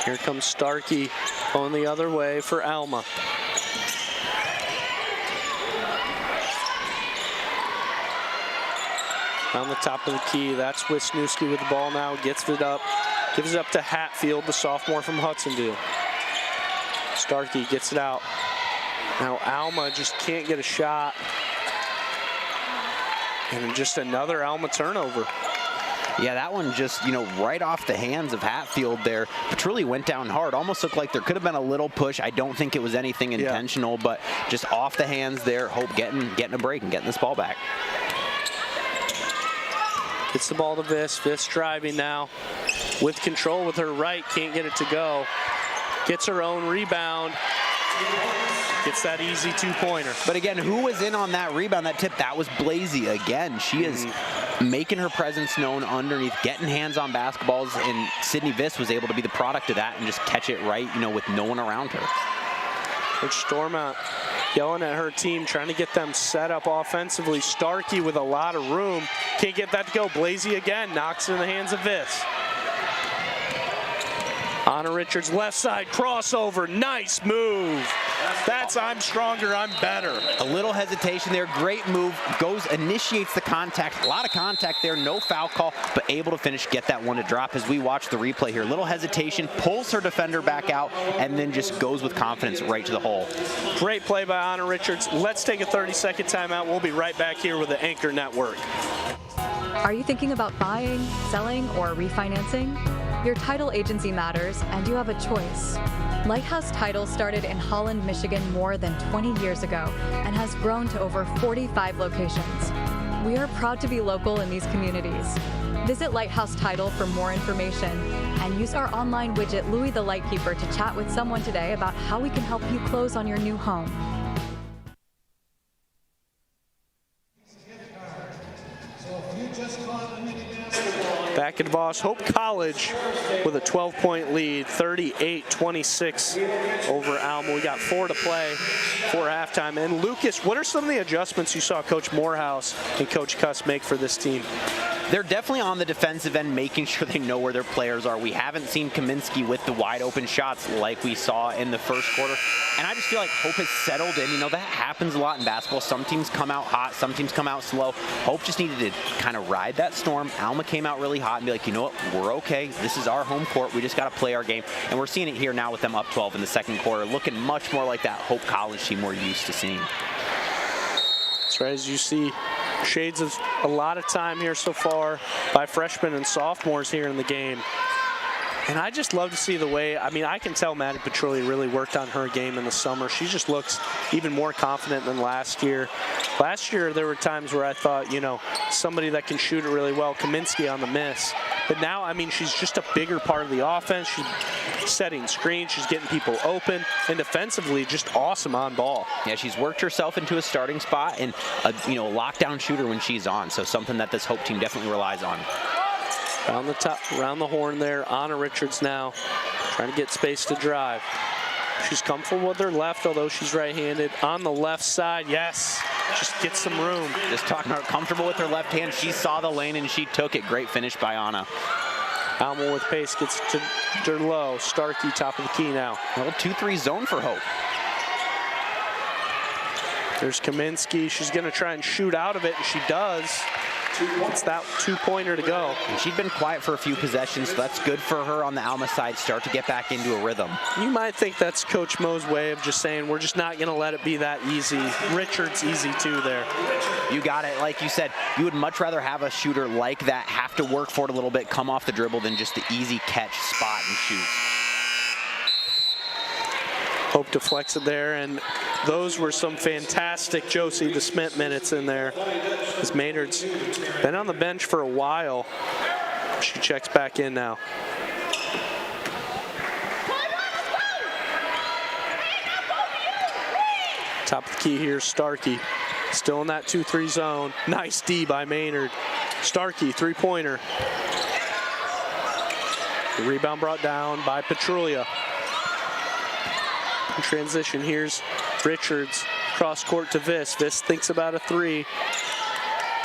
Here comes Starkey going the other way for Alma. On the top of the key, that's Wisniewski with the ball now. Gets it up, gives it up to Hatfield, the sophomore from Hudsonville. Starkey gets it out. Now Alma just can't get a shot. And just another Alma turnover. Yeah, that one just, right off the hands of Hatfield there. Petrulli went down hard. Almost looked like there could have been a little push. I don't think it was anything intentional, but just off the hands there. Hope getting a break and getting this ball back. Gets the ball to Viss. Viss driving now with control with her right. Can't get it to go. Gets her own rebound. Gets that easy two-pointer. But again, who was in on that rebound, that tip? That was Blasey again. She is making her presence known underneath, getting hands on basketballs, and Sydney Viss was able to be the product of that and just catch it right, with no one around her. Coach Stormont yelling at her team, trying to get them set up offensively. Starkey with a lot of room. Can't get that to go. Blasey again knocks it in the hands of Viss. Anna Richards, left side, crossover, nice move. That's I'm stronger, I'm better. A little hesitation there, great move, initiates the contact, a lot of contact there, no foul call, but able to finish, get that one to drop as we watch the replay here. Little hesitation, pulls her defender back out, and then just goes with confidence right to the hole. Great play by Anna Richards. Let's take a 30-second timeout. We'll be right back here with the Anchor Network. Are you thinking about buying, selling, or refinancing? Your title agency matters, and you have a choice. Lighthouse Title started in Holland, Michigan more than 20 years ago and has grown to over 45 locations. We are proud to be local in these communities. Visit Lighthouse Title for more information and use our online widget, Louie the Lightkeeper, to chat with someone today about how we can help you close on your new home. Back at Voss, Hope College with a 12-point lead, 38-26 over Alma. We got 4 to play for halftime. And Lucas, what are some of the adjustments you saw Coach Morehouse and Coach Cuss make for this team? They're definitely on the defensive end, making sure they know where their players are. We haven't seen Kaminsky with the wide open shots like we saw in the first quarter. And I just feel like Hope has settled in. That happens a lot in basketball. Some teams come out hot, some teams come out slow. Hope just needed to kind of ride that storm. Alma came out really hot and be like, you know what, we're okay. This is our home court. We just got to play our game. And we're seeing it here now with them up 12 in the second quarter, looking much more like that Hope College team we're used to seeing. That's right, as you see, shades of a lot of time here so far by freshmen and sophomores here in the game. And I just love to see the way, I can tell Maddie Petroli really worked on her game in the summer. She just looks even more confident than last year. Last year, there were times where I thought, somebody that can shoot it really well, Kaminsky on the miss. But now, she's just a bigger part of the offense. She's setting screens, she's getting people open, and defensively, just awesome on ball. Yeah, she's worked herself into a starting spot and a lockdown shooter when she's on. So something that this Hope team definitely relies on. Around the top, around the horn there, Anna Richards now trying to get space to drive. She's comfortable with her left, although she's right-handed. On the left side, yes, just get some room. Just talking about comfortable with her left hand. She saw the lane and she took it. Great finish by Anna. Alma with pace gets to Derlow. Starkey top of the key now. A little 2-3 zone for Hope. There's Kaminsky. She's going to try and shoot out of it, and she does. It's that 2-pointer to go. And she'd been quiet for a few possessions, so that's good for her on the Alma side, start to get back into a rhythm. You might think that's Coach Mo's way of just saying, we're just not going to let it be that easy. Richards easy too there. You got it. Like you said, you would much rather have a shooter like that have to work for it a little bit, come off the dribble, than just the easy catch, spot, and shoot. Hope to flex it there, and those were some fantastic Josie DeSmit minutes in there. As Maynard's been on the bench for a while. She checks back in now. Top of the key here, Starkey. Still in that 2-3 zone. Nice D by Maynard. Starkey, 3-pointer. The rebound brought down by Petrulia. In transition, here's Richards. Cross court to Viss. Viss thinks about a 3,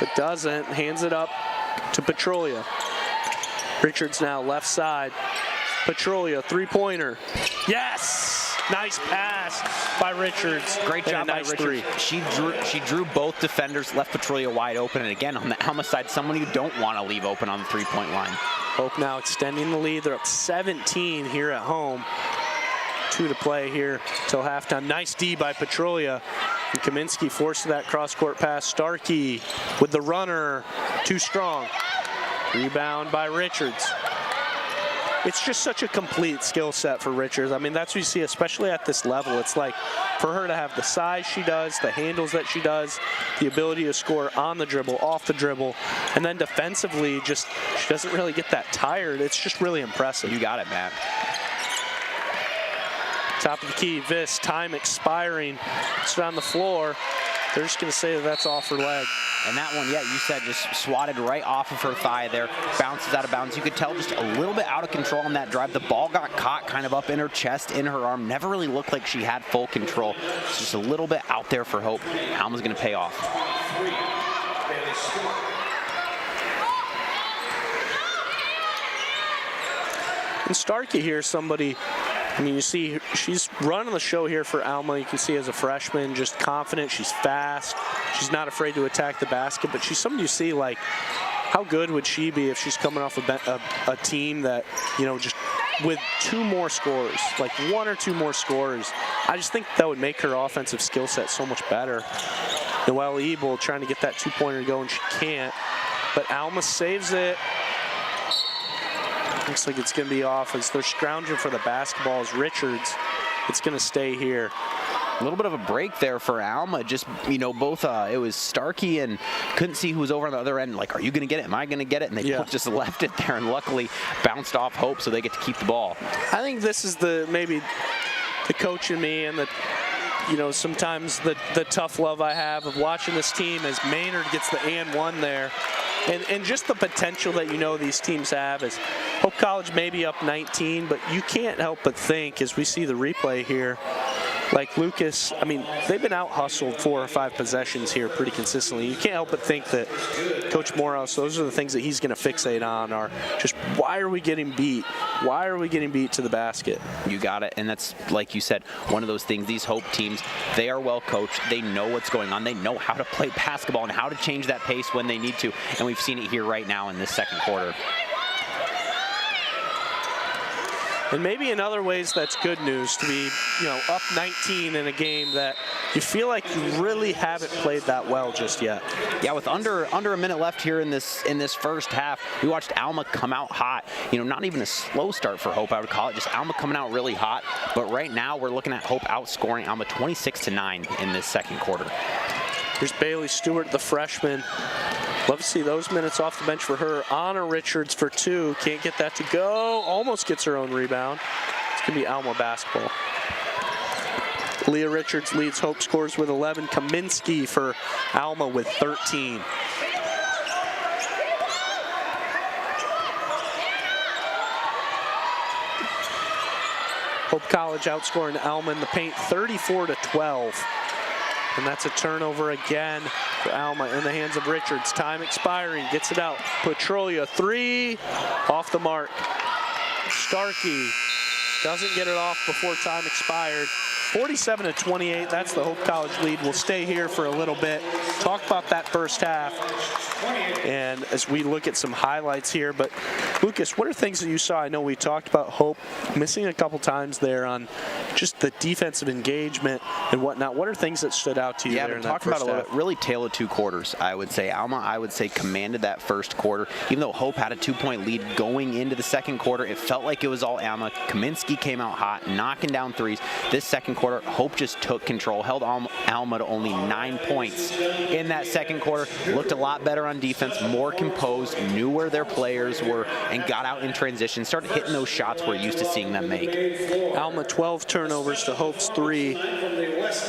but doesn't. Hands it up to Petrulia. Richards now left side. Petrulia, 3-pointer. Yes! Nice pass by Richards. Great job by Richards. She drew both defenders, left Petrulia wide open, and again, on the Alma side, someone you don't want to leave open on the 3-point line. Hope now extending the lead. They're up 17 here at home. 2 to play here till halftime. Nice D by Petrulia. And Kaminsky forced that cross-court pass. Starkey with the runner. Too strong. Rebound by Richards. It's just such a complete skill set for Richards. I mean, that's what you see, especially at this level. It's like for her to have the size she does, the handles that she does, the ability to score on the dribble, off the dribble, and then defensively, just she doesn't really get that tired. It's just really impressive. You got it, Matt. Top of the key, Viss, time expiring. It's on the floor. They're just going to say that that's off her leg. And that one, yeah, you said just swatted right off of her thigh there. Bounces out of bounds. You could tell just a little bit out of control on that drive. The ball got caught kind of up in her chest, in her arm. Never really looked like she had full control. It's just a little bit out there for Hope. Alma's going to pay off. And Starkey here, somebody, I mean, you see she's running the show here for Alma. You can see as a freshman, just confident. She's fast. She's not afraid to attack the basket, but she's somebody you see like, how good would she be if she's coming off a team that, you know, just with 2 more scorers, like 1 or 2 more scorers. I just think that would make her offensive skill set so much better. Noelle Ebel trying to get that 2-pointer going, she can't, but Alma saves it. Looks like it's going to be off as they're scrounging for the basketball as Richards. It's going to stay here. A little bit of a break there for Alma. Just, you know, both, it was Starkey and couldn't see who was over on the other end. Like, are you going to get it? Am I going to get it? And they both just left it there and luckily bounced off Hope, so they get to keep the ball. I think this is maybe the coach in me and the, you know, sometimes the tough love I have of watching this team as Maynard gets the and 1 there. And just the potential that you know these teams have is Hope College may be up 19, but you can't help but think as we see the replay here, like Lucas, I mean, they've been out hustled 4 or 5 possessions here pretty consistently. You can't help but think that Coach Morehouse, those are the things that he's going to fixate on are just why are we getting beat? Why are we getting beat to the basket? You got it. And that's, like you said, one of those things. These Hope teams, they are well coached. They know what's going on. They know how to play basketball and how to change that pace when they need to. And we've seen it here right now in this second quarter. And maybe in other ways that's good news to be, you know, up 19 in a game that you feel like you really haven't played that well just yet. Yeah, with under a minute left here in this first half, we watched Alma come out hot. You know, not even a slow start for Hope, I would call it. Just Alma coming out really hot. But right now we're looking at Hope outscoring Alma 26-9 in this second quarter. Here's Bailey Stewart, the freshman. Love to see those minutes off the bench for her. Anna Richards for 2. Can't get that to go. Almost gets her own rebound. It's going to be Alma basketball. Leah Richards leads Hope scores with 11. Kaminsky for Alma with 13. Hope College outscoring Alma in the paint 34-12. And that's a turnover again for Alma in the hands of Richards. Time expiring, gets it out. Petrulia, 3, off the mark. Starkey doesn't get it off before time expired. 47-28, that's the Hope College lead. We'll stay here for a little bit, talk about that first half, and as we look at some highlights here. But Lucas, what are things that you saw? I know we talked about Hope missing a couple times there on just the defensive engagement and whatnot. What are things that stood out to you there in that first half? Yeah, talking about a little bit, really tale of two quarters, I would say. Alma, I would say, commanded that first quarter. Even though Hope had a 2-point lead going into the second quarter, it felt like it was all Alma. Kaminsky came out hot, knocking down threes. This second quarter, Hope just took control, held Alma to only 9 points in that second quarter. Looked a lot better on defense, more composed, knew where their players were, and got out in transition, started hitting those shots we're used to seeing them make. Alma 12 turnovers to Hope's 3.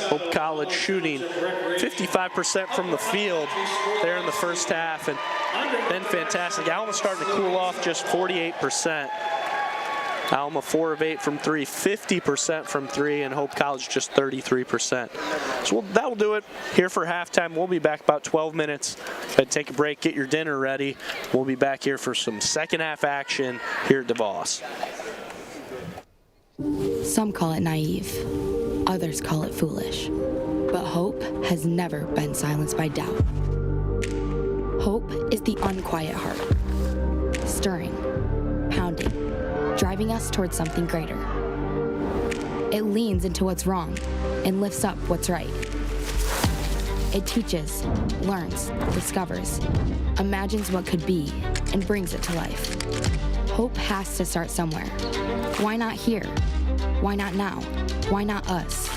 Hope College shooting 55% from the field there in the first half, and then fantastic. Alma starting to cool off, just 48%. Alma 4 of 8 from 3, 50% from 3, and Hope College just 33%. So that will do it here for halftime. We'll be back about 12 minutes. Take a break, get your dinner ready. We'll be back here for some second half action here at DeVos. Some call it naive, others call it foolish. But hope has never been silenced by doubt. Hope is the unquiet heart, stirring, pounding, driving us towards something greater. It leans into what's wrong and lifts up what's right. It teaches, learns, discovers, imagines what could be, and brings it to life. Hope has to start somewhere. Why not here? Why not now? Why not us?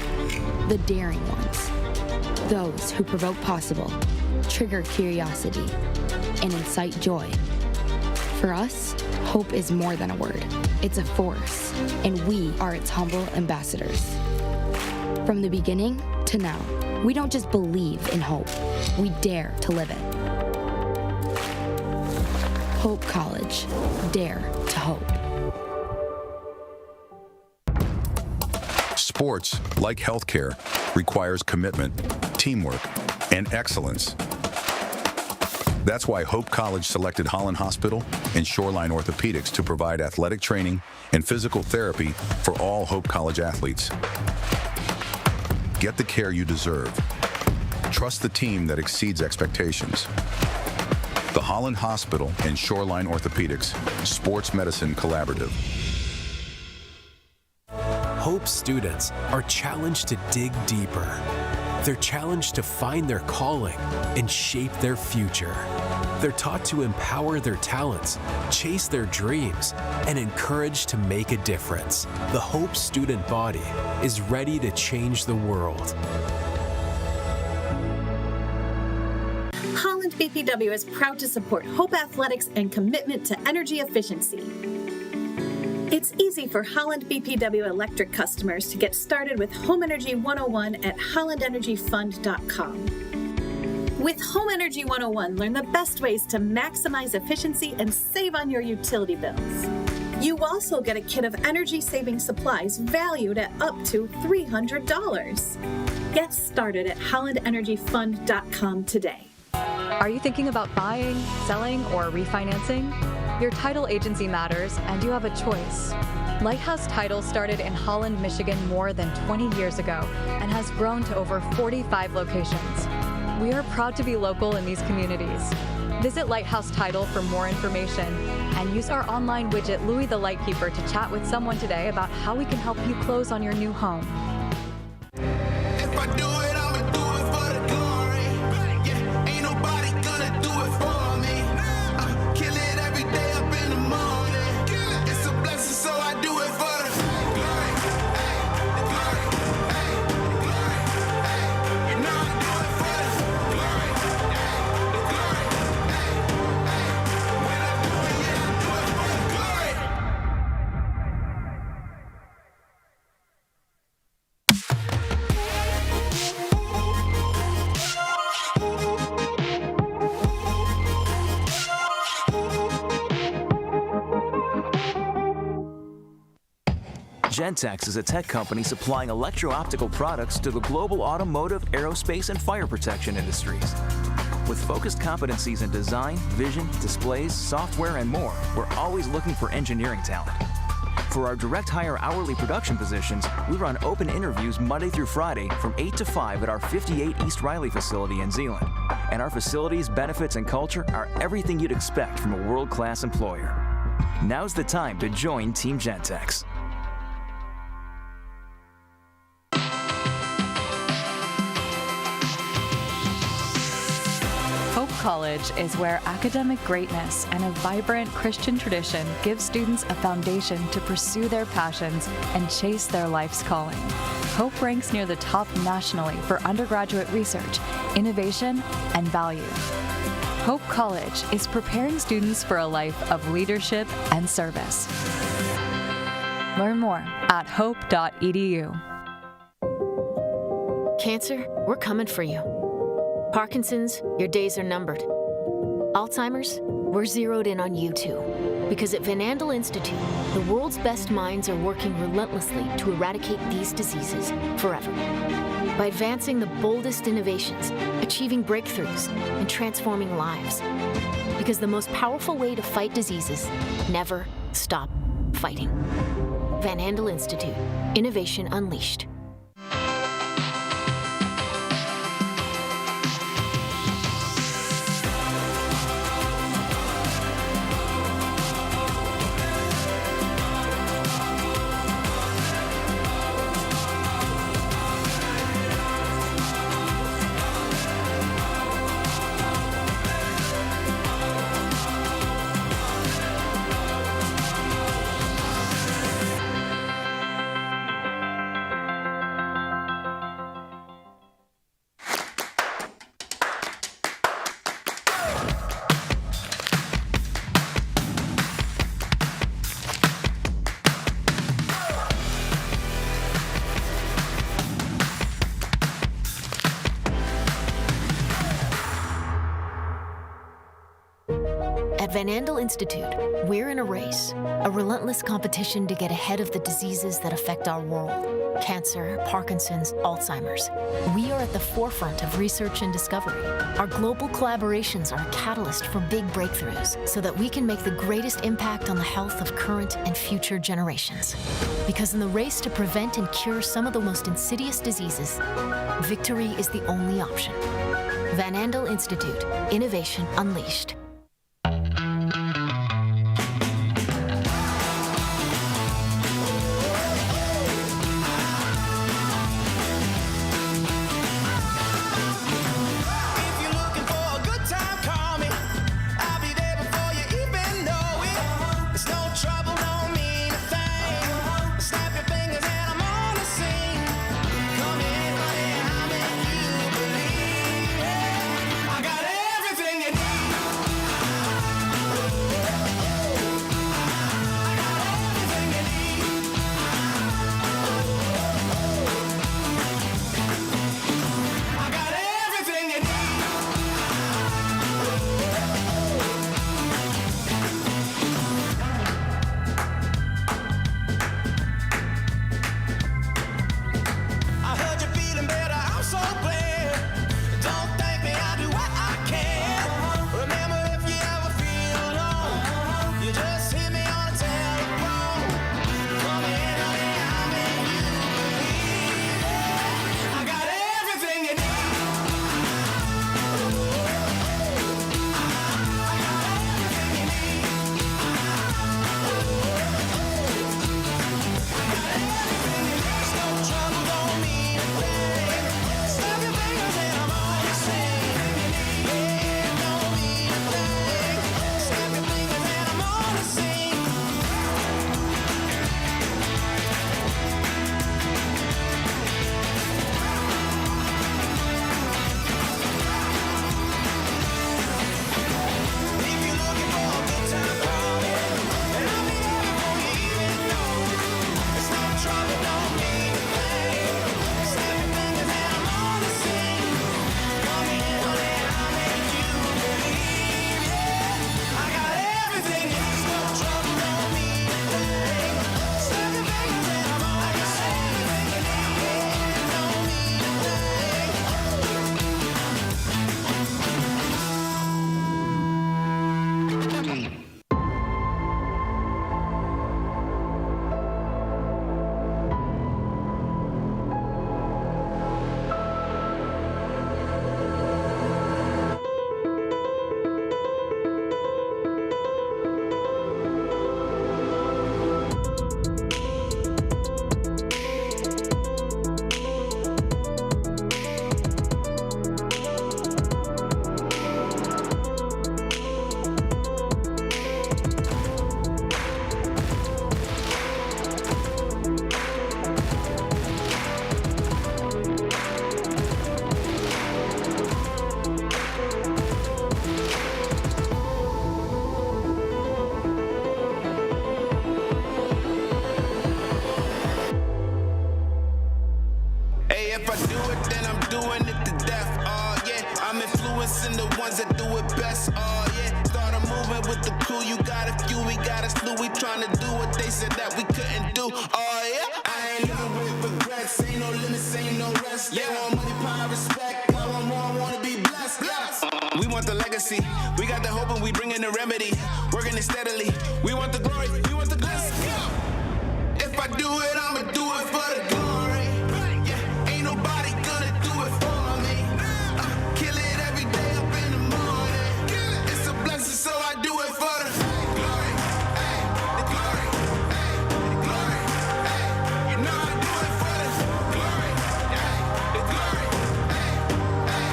The daring ones. Those who provoke possible, trigger curiosity, and incite joy. For us, hope is more than a word. It's a force, and we are its humble ambassadors. From the beginning to now, we don't just believe in hope, we dare to live it. Hope College, dare to hope. Sports, like healthcare, requires commitment, teamwork, and excellence. That's why Hope College selected Holland Hospital and Shoreline Orthopedics to provide athletic training and physical therapy for all Hope College athletes. Get the care you deserve. Trust the team that exceeds expectations. The Holland Hospital and Shoreline Orthopedics Sports Medicine Collaborative. Hope students are challenged to dig deeper. They're challenged to find their calling and shape their future. They're taught to empower their talents, chase their dreams, and encouraged to make a difference. The Hope student body is ready to change the world. Holland BPW is proud to support Hope Athletics and commitment to energy efficiency. It's easy for Holland BPW electric customers to get started with Home Energy 101 at hollandenergyfund.com. With Home Energy 101, learn the best ways to maximize efficiency and save on your utility bills. You also get a kit of energy-saving supplies valued at up to $300. Get started at hollandenergyfund.com today. Are you thinking about buying, selling, or refinancing? Your title agency matters, and you have a choice. Lighthouse Title started in Holland, Michigan more than 20 years ago and has grown to over 45 locations. We are proud to be local in these communities. Visit Lighthouse Title for more information and use our online widget, Louie the Lightkeeper, to chat with someone today about how we can help you close on your new home. If I do it, I'ma do it for the glory. Yeah, ain't nobody gonna do it for me. Kill it every day up in the morning. It's a blessing, so I do it for the glory. Hey, the glory. Hey, the glory. Hey, you know I do it for the glory. Hey, the glory. Hey, hey, when I do it, yeah, I do it for the glory. Gentex is a tech company supplying electro-optical products to the global automotive, aerospace, and fire protection industries. With focused competencies in design, vision, displays, software, and more, we're always looking for engineering talent. For our direct hire hourly production positions, we run open interviews Monday through Friday from 8 to 5 at our 58 East Riley facility in Zeeland. And our facilities, benefits, and culture are everything you'd expect from a world-class employer. Now's the time to join Team Gentex. Hope College is where academic greatness and a vibrant Christian tradition give students a foundation to pursue their passions and chase their life's calling. Hope ranks near the top nationally for undergraduate research, innovation, and value. Hope College is preparing students for a life of leadership and service. Learn more at hope.edu. Cancer, we're coming for you. Parkinson's, your days are numbered. Alzheimer's, we're zeroed in on you too. Because at Van Andel Institute, the world's best minds are working relentlessly to eradicate these diseases forever. By advancing the boldest innovations, achieving breakthroughs, and transforming lives. Because the most powerful way to fight diseases, never stop fighting. Van Andel Institute, Innovation Unleashed. At Van Andel Institute, we're in a race, a relentless competition to get ahead of the diseases that affect our world. Cancer, Parkinson's, Alzheimer's. We are at the forefront of research and discovery. Our global collaborations are a catalyst for big breakthroughs so that we can make the greatest impact on the health of current and future generations. Because in the race to prevent and cure some of the most insidious diseases, victory is the only option. Van Andel Institute, Innovation Unleashed. I got everything you need. if I do it, then I'm doing it to death. Oh yeah, I'm influencing the ones that do it best. Oh yeah, started moving with the crew. You got a few, we got a slew. We trying to do what they said that we couldn't do. Oh yeah, I ain't living with regrets. Ain't no limits, ain't no rest. They want money, power, respect. I want more, I wanna be blessed. Yes. We want the legacy. We got the hope and we bring in the remedy. Working it steadily. We want the glory. We want the blessing. If I do it, I'ma do it for the glory. Yeah, ain't nobody gonna do it for me. Kill it every day up in the morning. It's a blessing, so I do it for the glory. Ay, the glory. Ay, the glory. Ay, you know I do it for the glory. Ay, the glory. Ay, ay,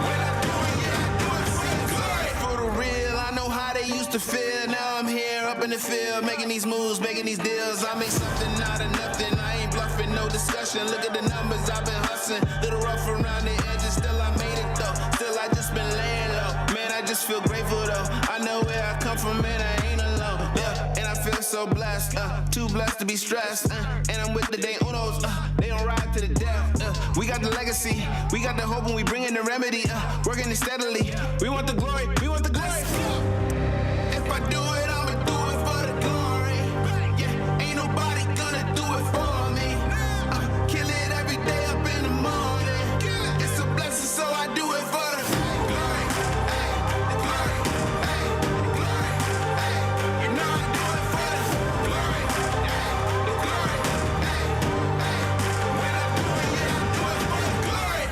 when I do it, yeah, I do it for the glory. For the real, I know how they used to feel. Now I'm here up in the field, making these moves, making these deals. I make something out of nothing. I ain't bluffing, no discussion. Look at the numbers, I've been hustling. Little rough around the edges, still I made it though. Still I just been laying low. Man, I just feel grateful though. I know where I come from, man, I ain't alone. Yeah, and I feel so blessed, too blessed to be stressed. And I'm with the day unos, they don't ride to the death. We got the legacy, we got the hope, and we bring in the remedy. Working it steadily. We want the glory, we want the glory. If I do it, I'ma do it for the glory. Yeah, ain't nobody gonna do it for me. Kill it every day up in the morning. It's a blessing, so I do it for the glory. Ay, the glory. Ay, the glory. Ay, you know I do it for the glory. Ay, the glory. Ay, ay, when I do it, yeah, I do it for the glory.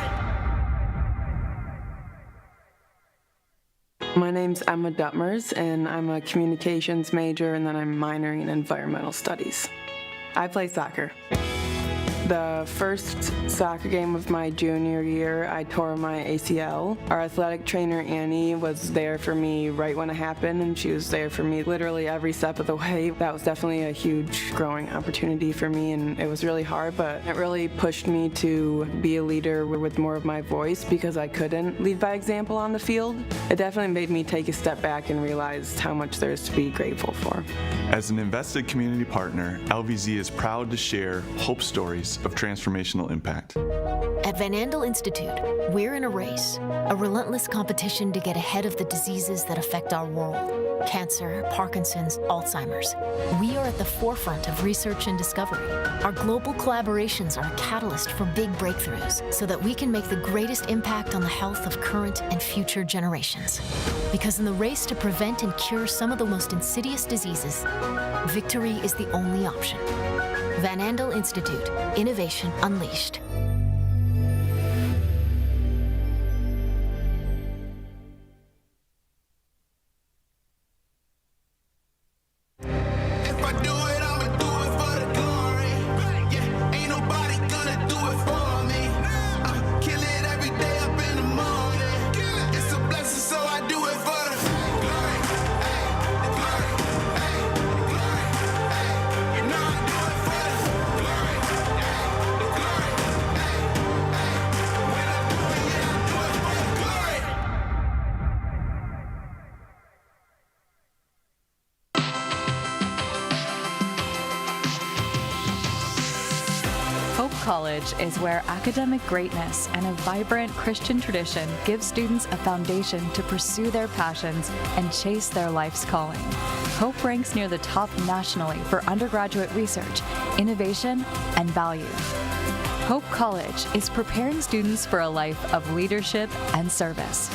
My name's Emma Duttmers, and I'm a communications major, and then I'm minoring in environmental studies. I play soccer. The first soccer game of my junior year, I tore my ACL. Our athletic trainer, Annie, was there for me right when it happened, and she was there for me literally every step of the way. That was definitely a huge growing opportunity for me, and it was really hard, but it really pushed me to be a leader with more of my voice because I couldn't lead by example on the field. It definitely made me take a step back and realize how much there is to be grateful for. As an invested community partner, LVZ is proud to share hope stories of transformational impact. At Van Andel Institute, we're in a race, a relentless competition to get ahead of the diseases that affect our world. Cancer, Parkinson's, Alzheimer's. We are at the forefront of research and discovery. Our global collaborations are a catalyst for big breakthroughs so that we can make the greatest impact on the health of current and future generations. Because in the race to prevent and cure some of the most insidious diseases, victory is the only option. Van Andel Institute, Innovation Unleashed. College is where academic greatness and a vibrant Christian tradition give students a foundation to pursue their passions and chase their life's calling. Hope ranks near the top nationally for undergraduate research, innovation, and value. Hope College is preparing students for a life of leadership and service.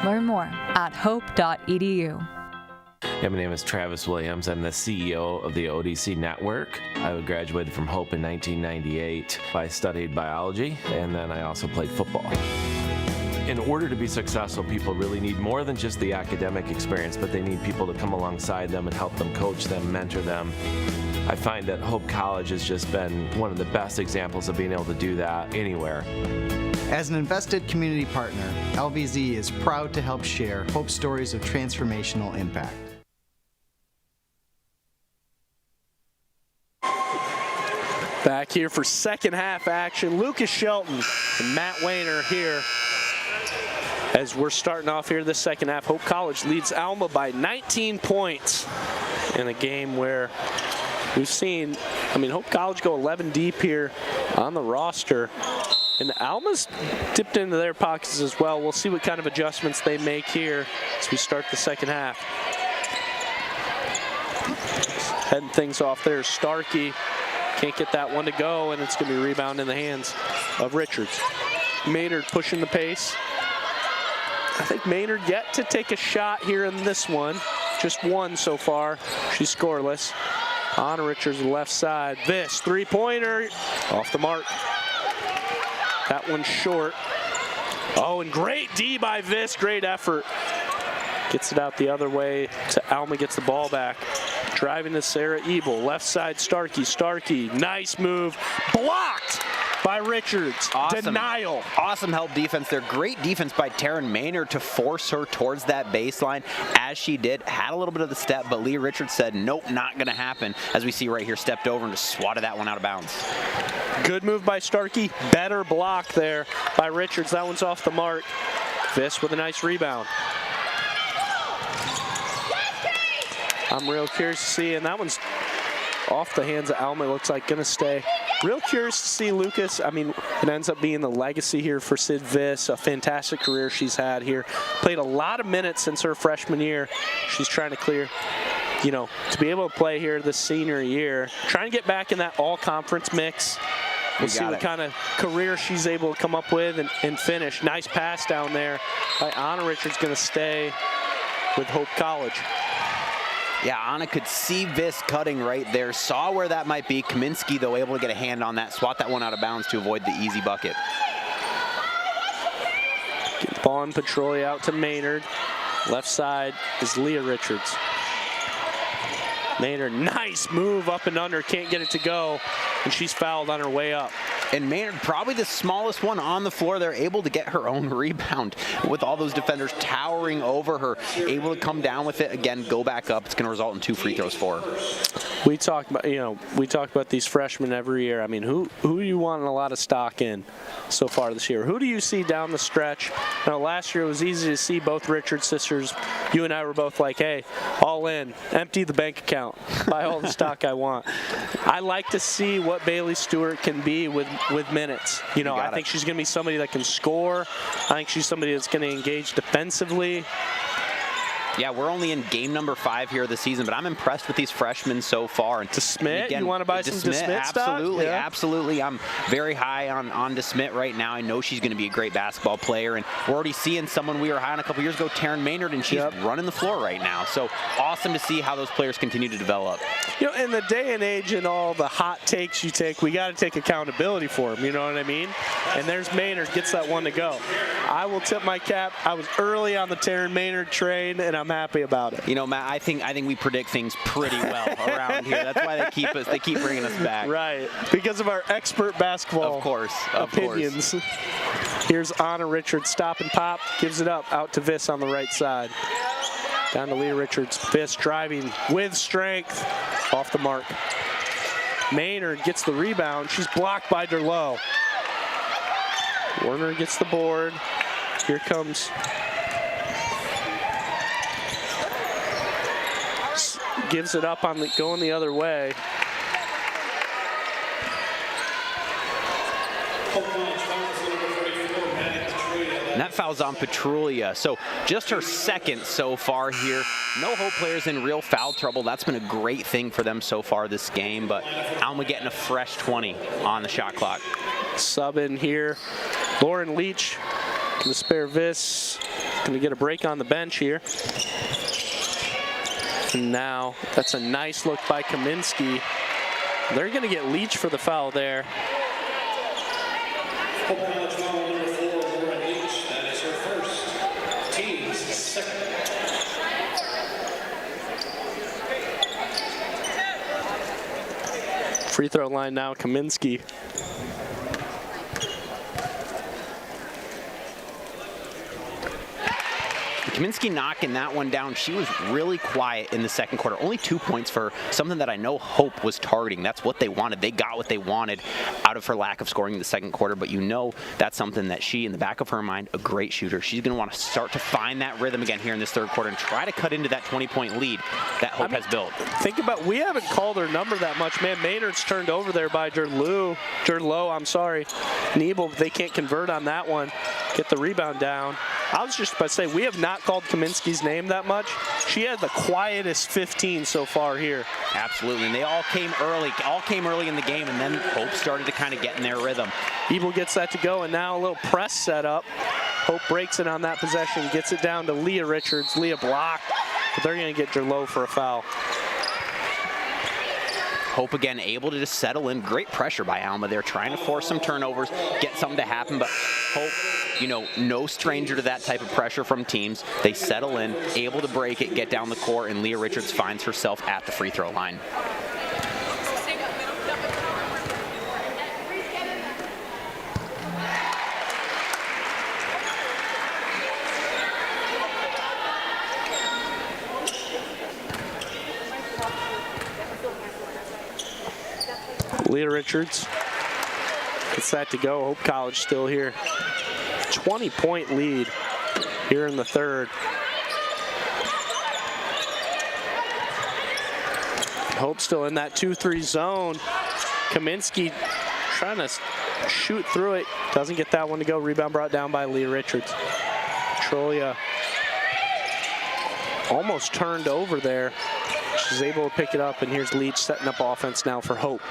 Learn more at hope.edu. Yeah, my name is Travis Williams. I'm the CEO of the ODC Network. I graduated from Hope in 1998. I studied biology, and then I also played football. In order to be successful, people really need more than just the academic experience, but they need people to come alongside them and help them, coach them, mentor them. I find that Hope College has just been one of the best examples of being able to do that anywhere. As an invested community partner, LVZ is proud to help share Hope stories of transformational impact. Back here for second half action, Lucas Shelton and Matt Wayner here. As we're starting off here the second half, Hope College leads Alma by 19 points in a game where We've seen, Hope College go 11 deep here on the roster. And Alma's dipped into their pockets as well. We'll see what kind of adjustments they make here as we start the second half. Heading things off there, Starkey. Can't get that one to go, and it's going to be a rebound in the hands of Richards. Maynard pushing the pace. I think Maynard yet to take a shot here in this one. Just one so far. She's scoreless. On Richards, left side. Viss, three-pointer. Off the mark. That one's short. Oh, and great D by Viss. Great effort. Gets it out the other way to Alma, gets the ball back. Driving to Sarah Ebel. Left side, Starkey. Starkey, nice move. Blocked by Richards. Awesome. Denial. Awesome help defense there. Great defense by Taryn Maynard to force her towards that baseline. As she did, had a little bit of the step, but Leah Richards said, nope, not going to happen. As we see right here, stepped over and just swatted that one out of bounds. Good move by Starkey. Better block there by Richards. That one's off the mark. Viss with a nice rebound. I'm real curious to see, and that one's off the hands of Alma. It looks like going to stay. Real curious to see Lucas. It ends up being the legacy here for Sid Viss, a fantastic career she's had here. Played a lot of minutes since her freshman year. She's trying to clear, to be able to play here this senior year. Trying to get back in that all-conference mix. We'll see what kind of career she's able to come up with and finish. Nice pass down there by Anna Richards, going to stay with Hope College. Yeah, Anna could see Viss cutting right there. Saw where that might be. Kaminsky, though, able to get a hand on that. Swat that one out of bounds to avoid the easy bucket. Get the ball on Petrolia out to Maynard. Left side is Leah Richards. Maynard, nice move up and under. Can't get it to go. And she's fouled on her way up. And Maynard, probably the smallest one on the floor. They're able to get her own rebound with all those defenders towering over her. Able to come down with it. Again, go back up. It's going to result in 2 free throws for her. We talk about these freshmen every year. Who are you wanting a lot of stock in so far this year? Who do you see down the stretch? Last year it was easy to see both Richards sisters. You and I were both like, hey, all in, empty the bank account, buy all the stock I want. I like to see what Bailey Stewart can be with minutes. I think she's going to be somebody that can score. I think she's somebody that's going to engage defensively. Yeah, we're only in game number 5 here of the season, but I'm impressed with these freshmen so far. And DeSmit, you want to buy some DeSmit absolutely, stock? Yeah. Absolutely. I'm very high on DeSmit right now. I know she's going to be a great basketball player, and we're already seeing someone we were high on a couple years ago, Taryn Maynard, and she's running the floor right now. So awesome to see how those players continue to develop. In the day and age and all the hot takes you take, we got to take accountability for them, you know what I mean? And there's Maynard, gets that one to go. I will tip my cap. I was early on the Taryn Maynard train, and I'm happy about it. Matt, I think we predict things pretty well around here. That's why they keep bringing us back. Right, because of our expert basketball opinions. Here's Anna Richards, stop and pop, gives it up out to Viss on the right side. Down to Leah Richards. Viss driving with strength, off the mark. Maynard gets the rebound. She's blocked by Derlot. Warner gets the board. Here comes. Gives it up going the other way. And that foul's on Petrolia. So just her second so far here. No Hope players in real foul trouble. That's been a great thing for them so far this game. But Alma getting a fresh 20 on the shot clock. Sub in here. Lauren Leach going to spare Viss. Going to get a break on the bench here. And now that's a nice look by Kaminsky. They're going to get Leach for the foul there. Free throw line now, Kaminsky. Kaminsky knocking that one down. She was really quiet in the second quarter. Only 2 points for her, something that I know Hope was targeting. That's what they wanted. They got what they wanted out of her lack of scoring in the second quarter, but you know that's something that she, in the back of her mind, a great shooter. She's going to want to start to find that rhythm again here in this third quarter and try to cut into that 20-point lead that Hope has built. Think about, we haven't called her number that much. Man, Maynard's turned over there by Jerdlow, I'm sorry. Nebel, they can't convert on that one. Get the rebound down. I was just about to say, we have not called Kaminsky's name that much. She had the quietest 15 so far here. Absolutely, and they all came early in the game, and then Hope started to kind of get in their rhythm. Ebel gets that to go, and now a little press set up. Hope breaks it on that possession, gets it down to Leah Richards. Leah blocked, but they're going to get Jerdlow for a foul. Hope again able to just settle in. Great pressure by Alma. They're trying to force some turnovers, get something to happen, but Hope, you know, no stranger to that type of pressure from teams. They settle in, able to break it, get down the court, and Leah Richards finds herself at the free throw line. Leah Richards gets that to go. Hope College still here. 20-point lead here in the third. Hope still in that 2-3 zone. Kaminsky trying to shoot through it. Doesn't get that one to go. Rebound brought down by Leah Richards. Petrolia almost turned over there. She's able to pick it up, and here's Leach setting up offense now for Hope.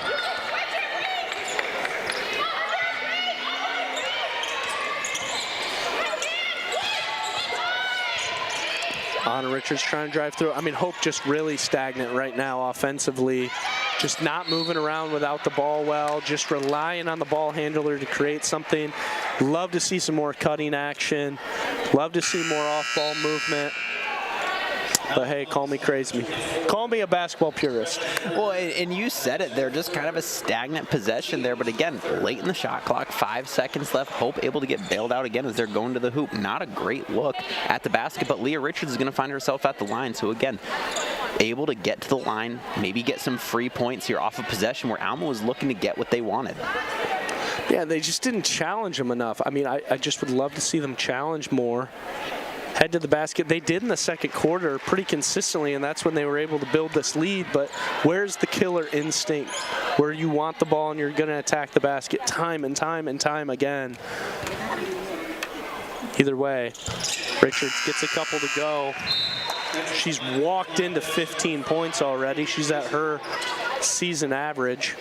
Anna Richards trying to drive through. I mean, Hope just really stagnant right now offensively. Just not moving around without the ball well, just relying on the ball handler to create something. Love to see some more cutting action. Love to see more off-ball movement. But hey, call me crazy. Call me a basketball purist. Well, and you said it, they're just kind of a stagnant possession there. But again, late in the shot clock, 5 seconds left. Hope able to get bailed out again as they're going to the hoop. Not a great look at the basket, but Leah Richards is going to find herself at the line. So again, able to get to the line, maybe get some free points here off of possession where Alma was looking to get what they wanted. Yeah, they just didn't challenge them enough. I mean, I just would love to see them challenge more. Head to the basket. They did in the second quarter pretty consistently, and that's when they were able to build this lead. But where's the killer instinct where you want the ball and you're going to attack the basket time and time and time again? Either way, Richards gets a couple to go. She's walked into 15 points already. She's at her season average.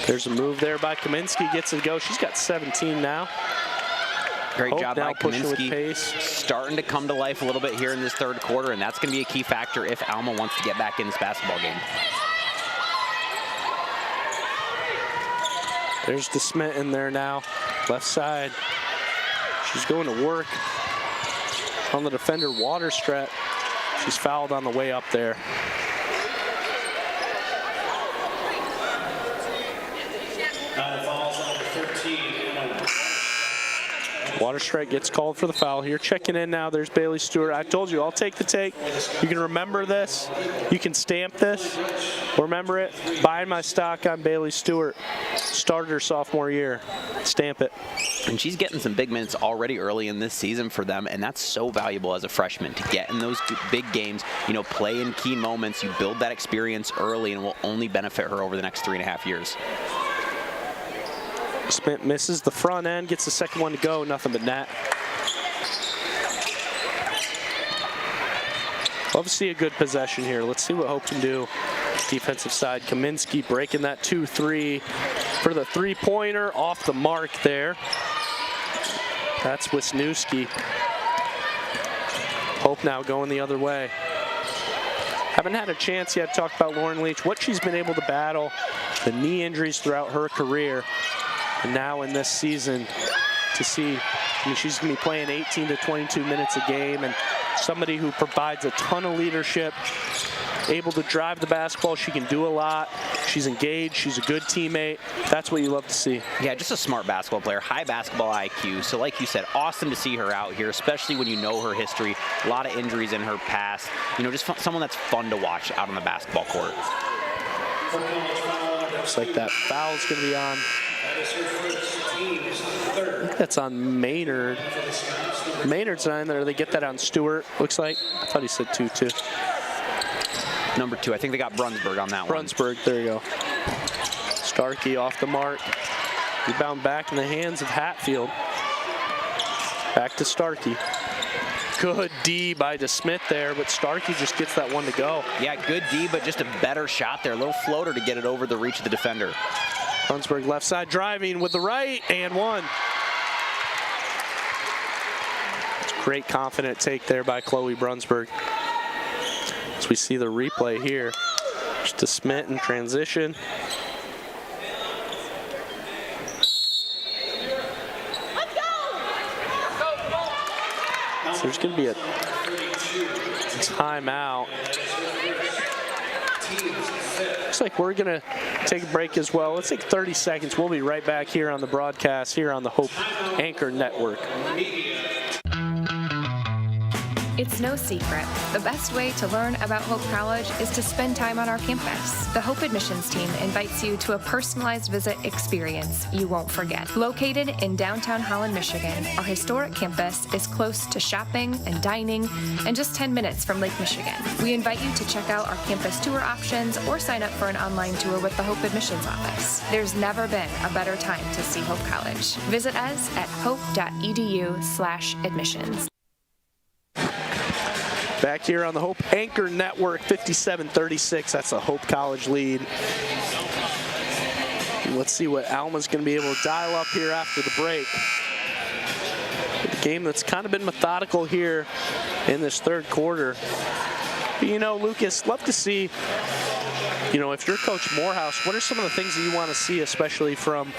There's a move there by Kaminsky, gets it to go. She's got 17 now. Great Hope job now by Kaminsky, starting to come to life a little bit here in this third quarter, and that's going to be a key factor if Alma wants to get back in this basketball game. There's DeSmit in there now, left side. She's going to work on the defender, Waterstrat. She's fouled on the way up there. Waterstrike gets called for the foul here. Checking in now, there's Bailey Stewart. I told you, I'll take the take. You can remember this. You can stamp this. Remember it. Buying my stock on Bailey Stewart. Started her sophomore year. Stamp it. And she's getting some big minutes already early in this season for them, and that's so valuable as a freshman to get in those big games, you know, play in key moments. You build that experience early, and it will only benefit her over the next 3.5 years. Smith misses the front end, gets the second one to go, nothing but net. Love to see a good possession here. Let's see what Hope can do. Defensive side, Kaminsky breaking that 2-3 for the three-pointer, off the mark there. That's Wisniewski. Hope now going the other way. Haven't had a chance yet to talk about Lauren Leach, what she's been able to battle, the knee injuries throughout her career. And now in this season, to see I mean, she's going to be playing 18 to 22 minutes a game, and somebody who provides a ton of leadership, able to drive the basketball. She can do a lot. She's engaged. She's a good teammate. That's what you love to see. Yeah, just a smart basketball player, high basketball IQ. So like you said, awesome to see her out here, especially when you know her history. A lot of injuries in her past. You know, just someone that's fun to watch out on the basketball court. Looks like that foul's going to be on. I think that's on Maynard. Maynard's not in there. They get that on Stewart, looks like. I thought he said 2 too. Number 2. I think they got Brunsberg on that one. Brunsberg, there you go. Starkey off the mark. Rebound back in the hands of Hatfield. Back to Starkey. Good D by DeSmith there, but Starkey just gets that one to go. Yeah, good D, but just a better shot there. A little floater to get it over the reach of the defender. Brunsberg left side driving with the right, and one. Great confident take there by Chloe Brunsberg. As we see the replay here, just DeSmith in transition. So there's going to be a timeout. Looks like we're going to take a break as well. Let's take 30 seconds. We'll be right back here on the broadcast, here on the Hope Anchor Network. It's no secret. The best way to learn about Hope College is to spend time on our campus. The Hope admissions team invites you to a personalized visit experience you won't forget. Located in downtown Holland, Michigan, our historic campus is close to shopping and dining and just 10 minutes from Lake Michigan. We invite you to check out our campus tour options or sign up for an online tour with the Hope admissions office. There's never been a better time to see Hope College. Visit us at hope.edu/admissions. Back here on the Hope Anchor Network, 57-36. That's a Hope College lead. And let's see what Alma's going to be able to dial up here after the break. A game that's kind of been methodical here in this third quarter. But, you know, Lucas, love to see, you know, if you're Coach Morehouse, what are some of the things that you want to see, especially from,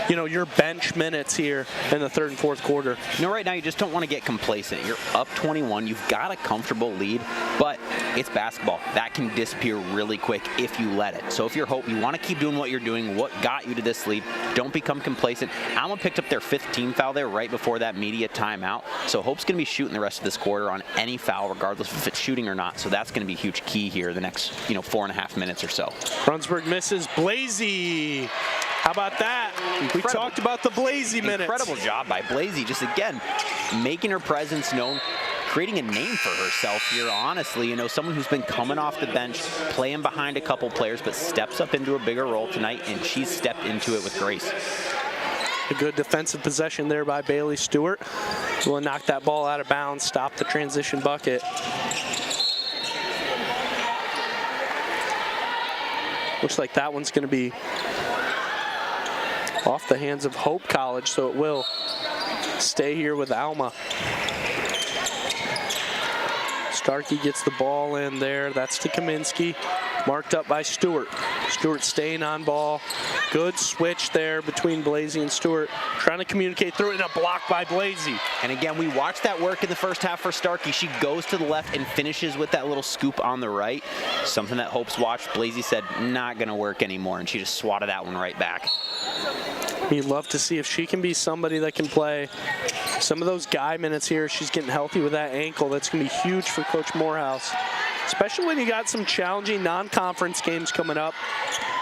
you know, your bench minutes here in the third and fourth quarter? You know, right now you just don't want to get complacent. You're up 21. You've got a comfortable lead, but it's basketball. That can disappear really quick if you let it. So if you're Hope, you want to keep doing what you're doing, what got you to this lead. Don't become complacent. Alma picked up their 5th team foul there right before that media timeout. So Hope's going to be shooting the rest of this quarter on any foul, regardless if it's shooting or not. So that's going to be a huge key here the next, 4.5 minutes or so. Brunsberg misses. Blazy. How about that? We talked about the Blazy minutes. Incredible job by Blazy. Just again, making her presence known, creating a name for herself here, honestly. Someone who's been coming off the bench, playing behind a couple players, but steps up into a bigger role tonight, and she's stepped into it with grace. A good defensive possession there by Bailey Stewart. Will knock that ball out of bounds, stop the transition bucket. Looks like that one's going to be off the hands of Hope College, so it will stay here with Alma. Starkey gets the ball in there. That's to Kaminsky. Marked up by Stewart. Stewart staying on ball. Good switch there between Blazy and Stewart. Trying to communicate through it, and a block by Blazy. And again, we watched that work in the first half for Starkey. She goes to the left and finishes with that little scoop on the right. Something that Hope's watched. Blazy said, not going to work anymore, and she just swatted that one right back. We'd love to see if she can be somebody that can play some of those guy minutes here. She's getting healthy with that ankle. That's going to be huge for Coach Morehouse, especially when you got some challenging non-conference games coming up.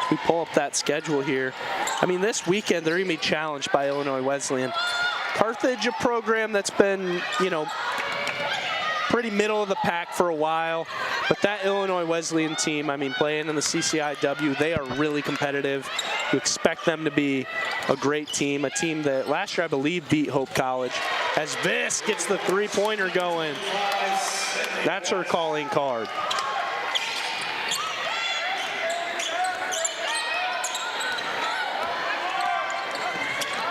We pull up that schedule here. I mean, this weekend they're going to be challenged by Illinois Wesleyan. Carthage, a program that's been, pretty middle of the pack for a while. But that Illinois Wesleyan team, I mean, playing in the CCIW, they are really competitive. You expect them to be a great team, a team that last year, I believe, beat Hope College. As Viss gets the three-pointer going. That's her calling card.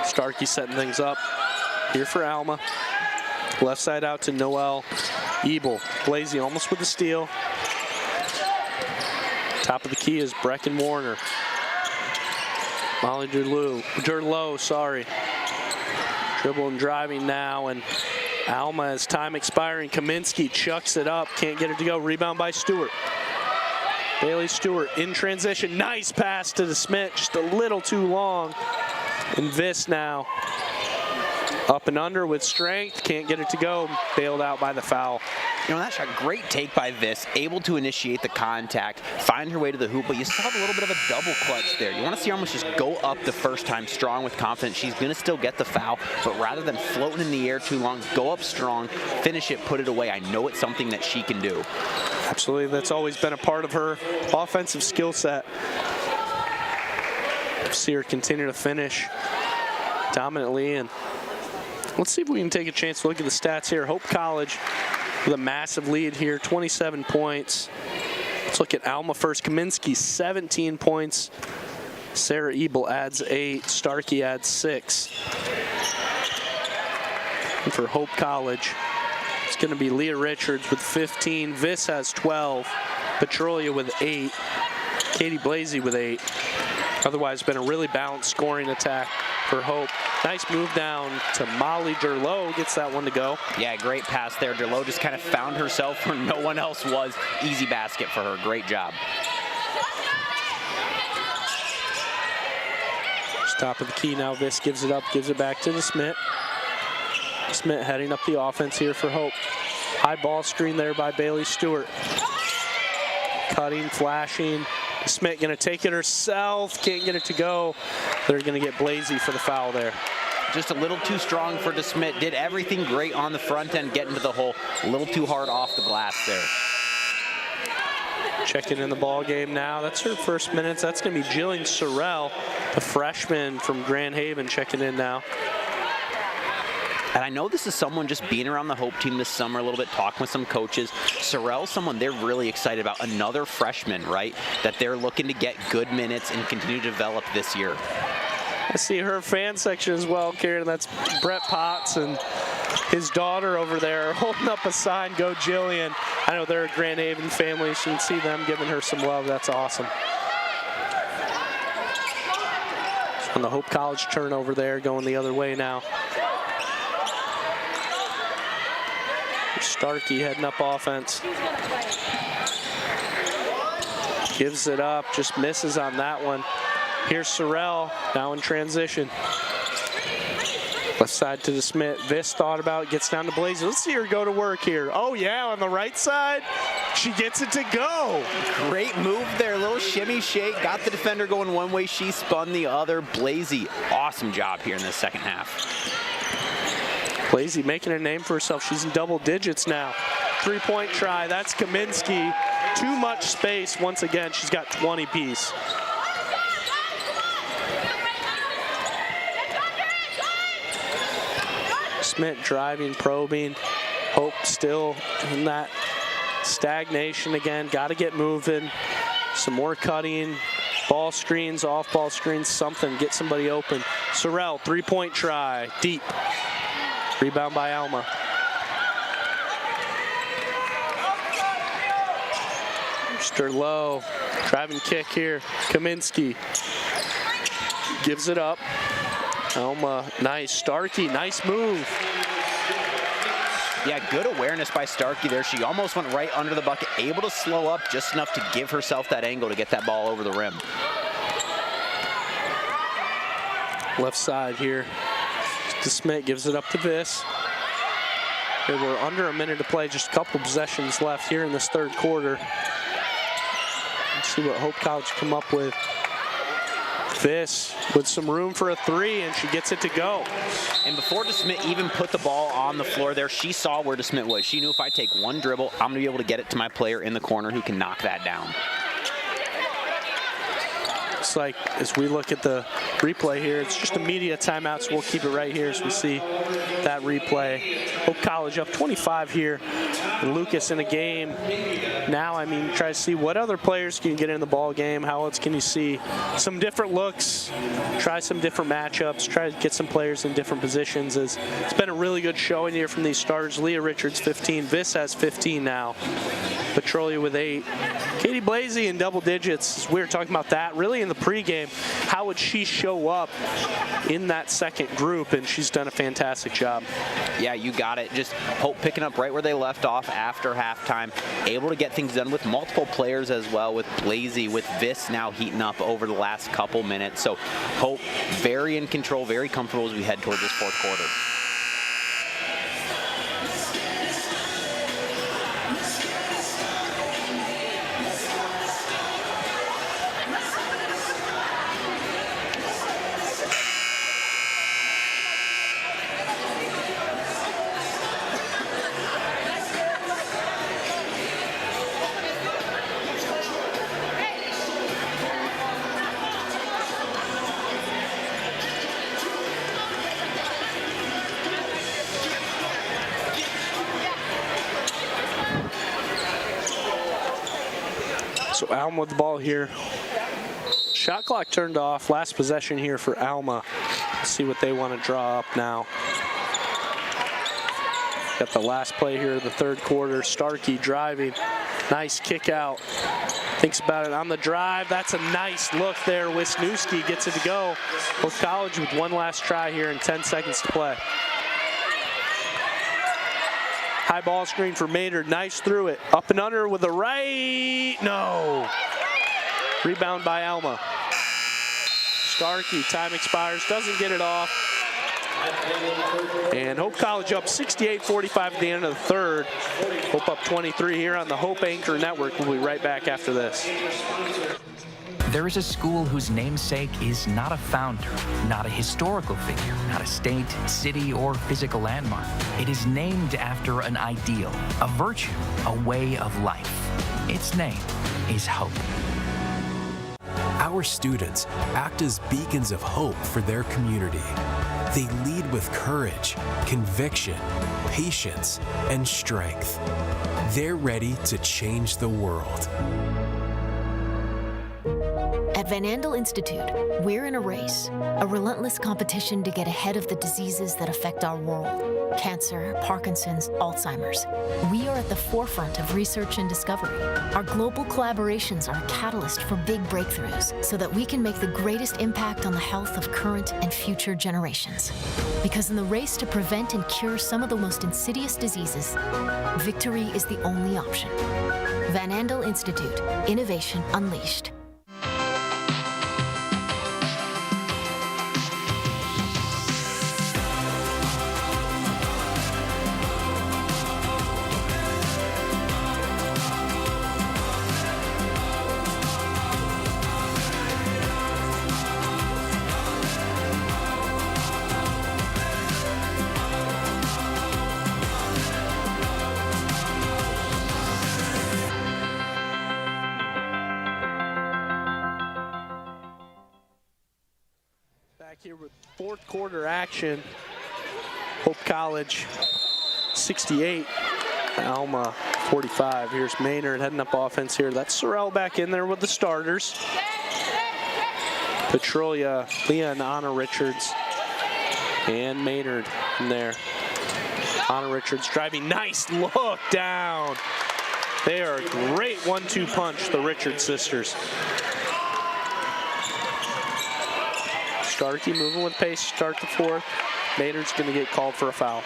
Starkey setting things up here for Alma. Left side out to Noel Ebel. Blazy almost with the steal. Top of the key is Brecken Warner. Molly Durlow, sorry. Dribble and driving now, and Alma, as time expiring, Kaminsky chucks it up, can't get it to go. Rebound by Stewart. Bailey Stewart in transition. Nice pass to DeSmit, just a little too long. And Viss now up and under with strength, can't get it to go, bailed out by the foul. You know, that shot, great take by Viss, able to initiate the contact, find her way to the hoop, but you still have a little bit of a double clutch there. You want to see her almost just go up the first time strong with confidence. She's going to still get the foul, but rather than floating in the air too long, go up strong, finish it, put it away. I know it's something that she can do. Absolutely, that's always been a part of her offensive skill set. See her continue to finish dominantly, and let's see if we can take a chance to look at the stats here. Hope College with a massive lead here, 27 points. Let's look at Alma first. Kaminsky, 17 points. Sarah Ebel adds 8. Starkey adds 6. And for Hope College, it's going to be Leah Richards with 15. Viss has 12. Petrolia with 8. Katie Blasey with 8. Otherwise, been a really balanced scoring attack for Hope. Nice move down to Molly Derlot, gets that one to go. Yeah, great pass there. Derlot just kind of found herself where no one else was. Easy basket for her, great job. Just top of the key now, Viss gives it up, gives it back to DeSmit. DeSmit heading up the offense here for Hope. High ball screen there by Bailey Stewart. Cutting, flashing. DeSmit gonna take it herself, can't get it to go. They're gonna get Blasey for the foul there. Just a little too strong for DeSmit. Did everything great on the front end, getting to the hole. A little too hard off the glass there. Checking in the ball game now. That's her first minutes. That's gonna be Jillian Sorrell, the freshman from Grand Haven, checking in now. And I know this is someone just being around the Hope team this summer a little bit, talking with some coaches. Sorrell's someone they're really excited about. Another freshman, right, that they're looking to get good minutes and continue to develop this year. I see her fan section as well, Karen. That's Brett Potts and his daughter over there holding up a sign, "Go Jillian." I know they're a Grand Haven family, so you can see them giving her some love. That's awesome. On the Hope College turnover there, going the other way now. Starkey heading up offense. Gives it up, just misses on that one. Here's Sorrell, now in transition. Left side to DeSmit. Viss thought about it, gets down to Blasey. Let's see her go to work here. Oh yeah, on the right side, she gets it to go. Great move there, little shimmy shake. Got the defender going one way, she spun the other. Blasey, awesome job here in the second half. Blasey making a name for herself. She's in double digits now. 3-point try, that's Kaminsky. Too much space once again. She's got 20 piece. Smith driving, probing. Hope still in that stagnation again. Got to get moving. Some more cutting. Ball screens, off ball screens, something. Get somebody open. Sorrell, 3-point try. Deep. Rebound by Alma. Stir low. Driving kick here. Kaminsky gives it up. Alma, nice. Starkey, nice move. Yeah, good awareness by Starkey there. She almost went right under the bucket, able to slow up just enough to give herself that angle to get that ball over the rim. Left side here. DeSmit gives it up to Viss. Here we're under a minute to play, just a couple possessions left here in this third quarter. Let's see what Hope College come up with. Viss with some room for a 3, and she gets it to go. And before DeSmit even put the ball on the floor there, she saw where DeSmit was. She knew if I take one dribble, I'm gonna be able to get it to my player in the corner who can knock that down. It's like, as we look at the replay here, it's just a media timeout, so we'll keep it right here as we see that replay. Hope College up 25 here. And Lucas in a game now, I mean, try to see what other players can get in the ball game. How else can you see some different looks, try some different matchups, try to get some players in different positions. It's been a really good showing here from these starters. Leah Richards, 15. Viss has 15 now. Petrolia with 8. Katie Blasey in double digits. We were talking about that really in the pregame. How would she show up in that second group? And she's done a fantastic job. Yeah, you got it. Just Hope picking up right where they left off after halftime. Able to get things done with multiple players as well, with Blasey, with Viss now heating up over the last couple minutes. So Hope very in control, very comfortable as we head towards this fourth quarter. So Alma with the ball here. Shot clock turned off. Last possession here for Alma. Let's see what they want to draw up now. Got the last play here of the third quarter. Starkey driving. Nice kick out. Thinks about it on the drive. That's a nice look there. Wisniewski gets it to go. Hope College with one last try here and 10 seconds to play. High ball screen for Maynard. Nice through it. Up and under with the right. No. Rebound by Alma. Starkey, time expires, doesn't get it off. And Hope College up 68-45 at the end of the third. Hope up 23 here on the Hope Anchor Network. We'll be right back after this. There is a school whose namesake is not a founder, not a historical figure, not a state, city, or physical landmark. It is named after an ideal, a virtue, a way of life. Its name is Hope. Our students act as beacons of hope for their community. They lead with courage, conviction, patience, and strength. They're ready to change the world. At Van Andel Institute, we're in a race, a relentless competition to get ahead of the diseases that affect our world. Cancer, Parkinson's, Alzheimer's. We are at the forefront of research and discovery. Our global collaborations are a catalyst for big breakthroughs so that we can make the greatest impact on the health of current and future generations. Because in the race to prevent and cure some of the most insidious diseases, victory is the only option. Van Andel Institute, Innovation Unleashed. Here with fourth quarter action. Hope College 68, Alma 45. Here's Maynard heading up offense here. That's Sorrell back in there with the starters. Petrolia, Leah, and Anna Richards, and Maynard in there. Anna Richards driving, nice look down. They are a great 1-2 punch, the Richards sisters. Starkey moving with pace, start the fourth. Maynard's going to get called for a foul.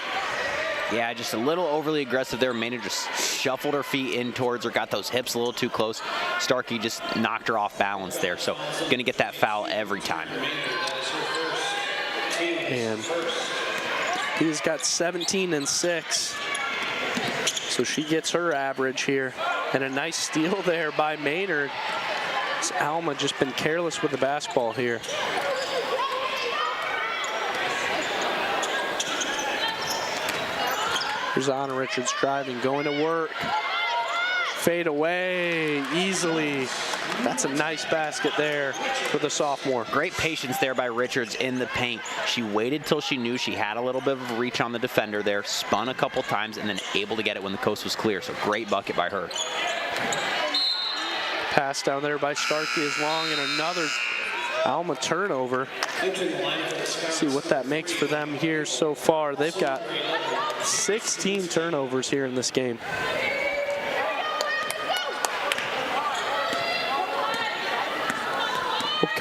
Yeah, just a little overly aggressive there. Maynard just shuffled her feet in towards her, got those hips a little too close. Starkey just knocked her off balance there, so going to get that foul every time. And he's got 17 and 6. So she gets her average here. And a nice steal there by Maynard. Alma just been careless with the basketball here. Here's Anna Richards driving, going to work. Fade away easily. That's a nice basket there for the sophomore. Great patience there by Richards in the paint. She waited till she knew she had a little bit of reach on the defender there, spun a couple times, and then able to get it when the coast was clear. So great bucket by her. Pass down there by Starkey is long, and another Alma turnover. See what that makes for them here so far. They've got 16 turnovers here in this game.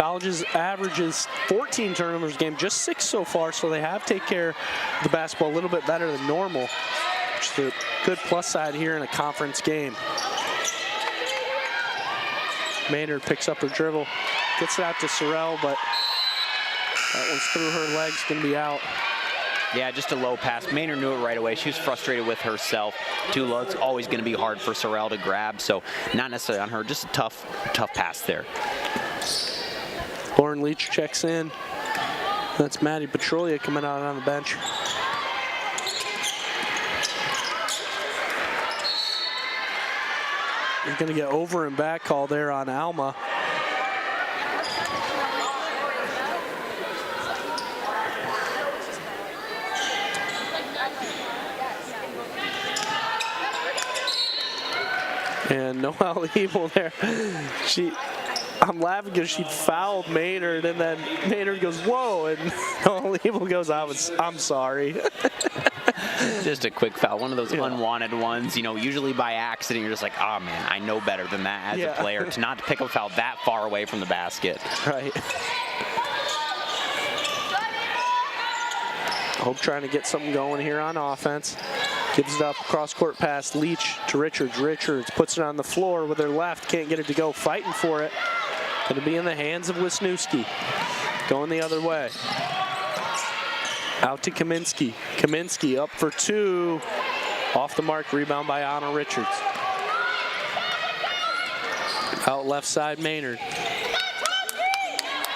College's average is 14 turnovers a game, just 6 so far, so they have taken care of the basketball a little bit better than normal, which is a good plus side here in a conference game. Maynard picks up her dribble, gets it out to Sorrell, but that one's through her legs, gonna be out. Yeah, just a low pass. Maynard knew it right away. She was frustrated with herself. Too low, it's always going to be hard for Sorrell to grab, so not necessarily on her, just a tough pass there. Lauren Leach checks in. That's Maddie Petrolia coming out on the bench. You're going to get over and back call there on Alma. And Noelle Ebel there, I'm laughing because she fouled Maynard, and then Maynard goes, whoa, and Noelle Ebel goes, I'm sorry. Just a quick foul, one of those unwanted ones, you know, usually by accident, you're just like, oh man, I know better than that as a player, to not pick up a foul that far away from the basket. Right. Hope trying to get something going here on offense. Gives it up, cross-court pass, Leach to Richards. Richards puts it on the floor with her left, can't get it to go, fighting for it. Going to be in the hands of Wisniewski. Going the other way. Out to Kaminsky. Kaminsky up for 2. Off the mark, rebound by Anna Richards. Out left side, Maynard.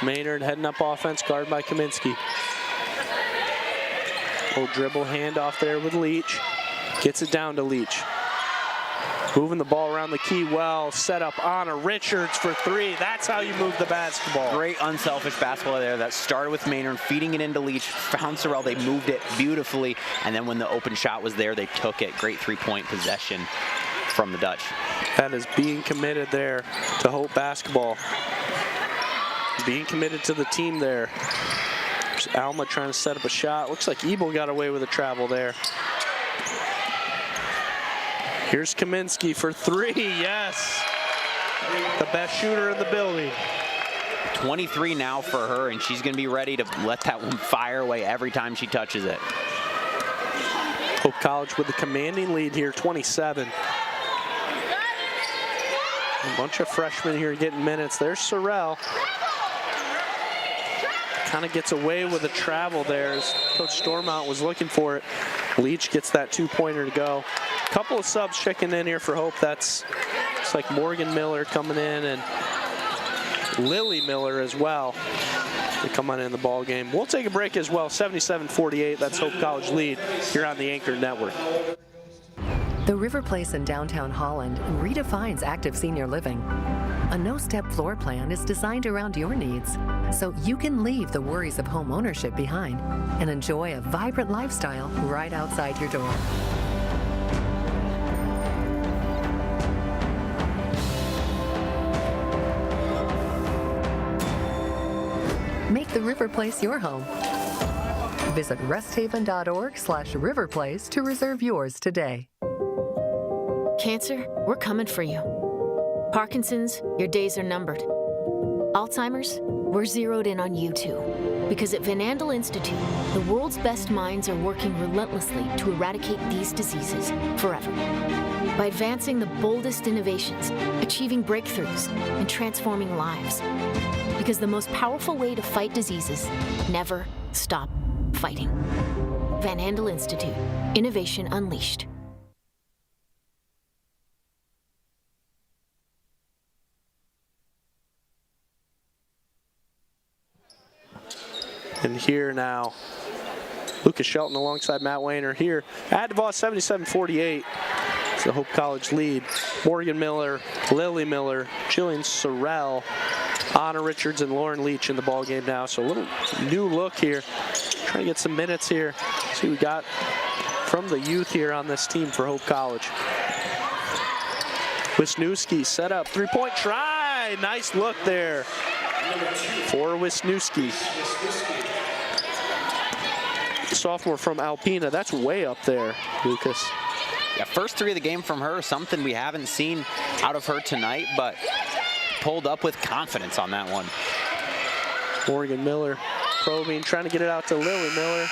Maynard heading up offense, guarded by Kaminsky. Little dribble handoff there with Leach. Gets it down to Leach. Moving the ball around the key well. Set up Anna Richards for 3. That's how you move the basketball. Great unselfish basketball there that started with Maynard, feeding it into Leach. Found Sorrell. They moved it beautifully. And then when the open shot was there, they took it. Great three-point possession from the Dutch. That is being committed there to Hope basketball. Being committed to the team there. There's Alma trying to set up a shot. Looks like Ebel got away with a travel there. Here's Kaminsky for 3, yes. The best shooter in the building. 23 now for her, and she's gonna be ready to let that one fire away every time she touches it. Hope College with a commanding lead here, 27. A bunch of freshmen here getting minutes. There's Sorrell. Kind of gets away with a travel there as Coach Stormont was looking for it. Leach gets that 2-pointer to go. Couple of subs checking in here for Hope. It's like Morgan Miller coming in and Lily Miller as well. They come on in the ball game. We'll take a break as well. 77-48. That's Hope College lead here on the Anchor Network. The River Place in downtown Holland redefines active senior living. A no-step floor plan is designed around your needs, so you can leave the worries of home ownership behind and enjoy a vibrant lifestyle right outside your door. Make the River Place your home. Visit resthaven.org/riverplace to reserve yours today. Cancer, we're coming for you. Parkinson's, your days are numbered. Alzheimer's, we're zeroed in on you too. Because at Van Andel Institute, the world's best minds are working relentlessly to eradicate these diseases forever. By advancing the boldest innovations, achieving breakthroughs, and transforming lives. Because the most powerful way to fight diseases, never stop fighting. Van Andel Institute, innovation unleashed. And here now, Lucas Shelton alongside Matt Wayner here at DeVos, 77-48. It's the Hope College lead. Morgan Miller, Lily Miller, Jillian Sorrell, Anna Richards, and Lauren Leach in the ball game now. So a little new look here. Trying to get some minutes here. See what we got from the youth here on this team for Hope College. Wisniewski set up, 3-point try. Nice look there for Wisniewski. Sophomore from Alpena. That's way up there, Lucas. Yeah, first 3 of the game from her, something we haven't seen out of her tonight, but pulled up with confidence on that one. Morgan Miller probing, trying to get it out to Lily Miller.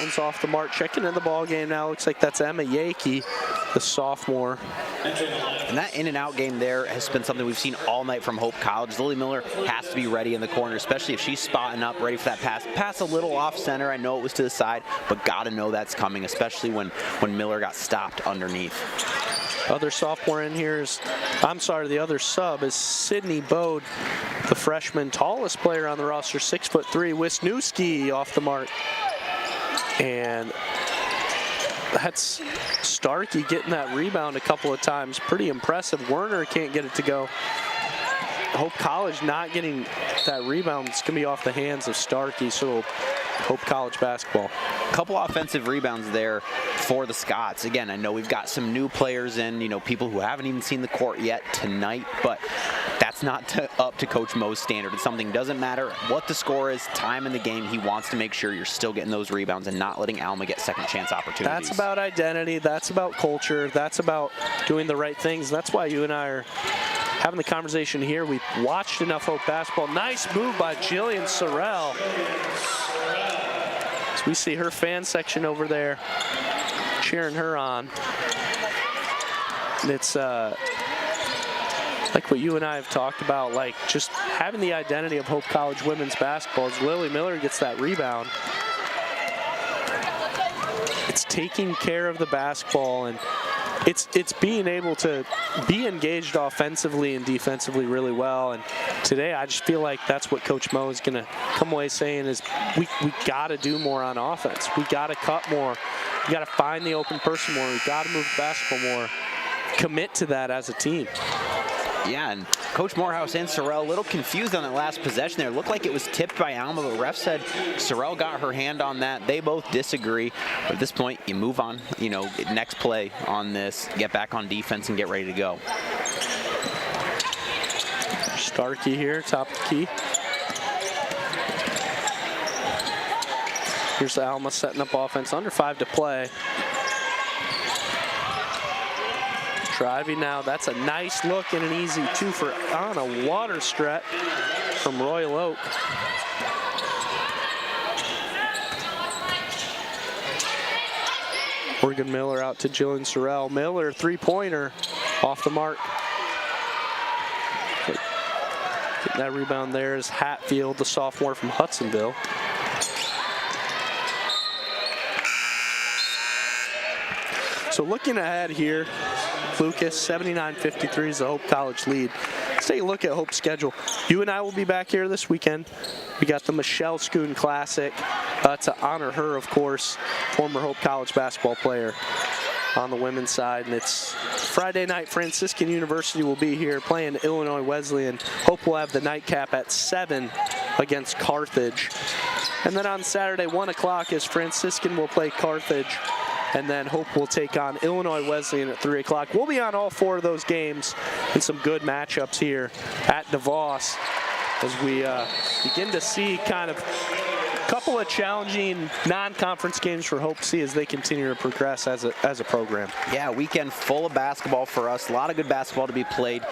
One's off the mark, checking in the ball game now. Looks like that's Emma Yakey, the sophomore. And that in and out game there has been something we've seen all night from Hope College. Lily Miller has to be ready in the corner, especially if she's spotting up, ready for that pass. Pass a little off center. I know it was to the side, but got to know that's coming, especially when Miller got stopped underneath. Other sophomore in here is, the other sub is Sydney Bode, the freshman, tallest player on the roster, 6'3", Wisniewski off the mark. And that's Starkey getting that rebound a couple of times. Pretty impressive. Werner can't get it to go. Hope College not getting that rebound. It's going to be off the hands of Starkey, so Hope College basketball. A couple offensive rebounds there for the Scots. Again, I know we've got some new players in, people who haven't even seen the court yet tonight, but that's not up to Coach Mo's standard. It's something, doesn't matter what the score is, time in the game, he wants to make sure you're still getting those rebounds and not letting Alma get second chance opportunities. That's about identity, that's about culture, that's about doing the right things. That's why you and I are having the conversation here. We've watched enough Hope basketball. Nice move by Jillian Sorrell. So we see her fan section over there cheering her on. And it's like what you and I have talked about, like just having the identity of Hope College women's basketball. As Lily Miller gets that rebound, it's taking care of the basketball, and it's being able to be engaged offensively and defensively really well. And today I just feel like that's what Coach Mo is going to come away saying is we got to do more on offense. We got to cut more. We got to find the open person more. We got to move the basketball more. Commit to that as a team. Yeah, and Coach Morehouse and Sorrell a little confused on that last possession there. It looked like it was tipped by Alma, but ref said Sorrell got her hand on that. They both disagree. But at this point, you move on. Next play on this, get back on defense and get ready to go. Starkey here, top of the key. Here's Alma setting up offense, under 5 to play. Driving now, that's a nice look and an easy 2 for on a water stretch from Royal Oak. Morgan Miller out to Jillian Sorrell. Miller, three-pointer off the mark. Getting that rebound there is Hatfield, the sophomore from Hudsonville. So looking ahead here, Lucas, 79-53 is the Hope College lead. Let's take a look at Hope's schedule. You and I will be back here this weekend. We got the Michelle Schoon Classic to honor her, of course, former Hope College basketball player on the women's side. And it's Friday night, Franciscan University will be here playing Illinois Wesleyan. Hope will have the nightcap at 7 against Carthage. And then on Saturday, 1 o'clock, is Franciscan will play Carthage. And then Hope will take on Illinois Wesleyan at 3 o'clock. We'll be on all 4 of those games and some good matchups here at DeVos as we begin to see kind of a couple of challenging non-conference games for Hope C as they continue to progress as a program. Yeah, weekend full of basketball for us. A lot of good basketball to be played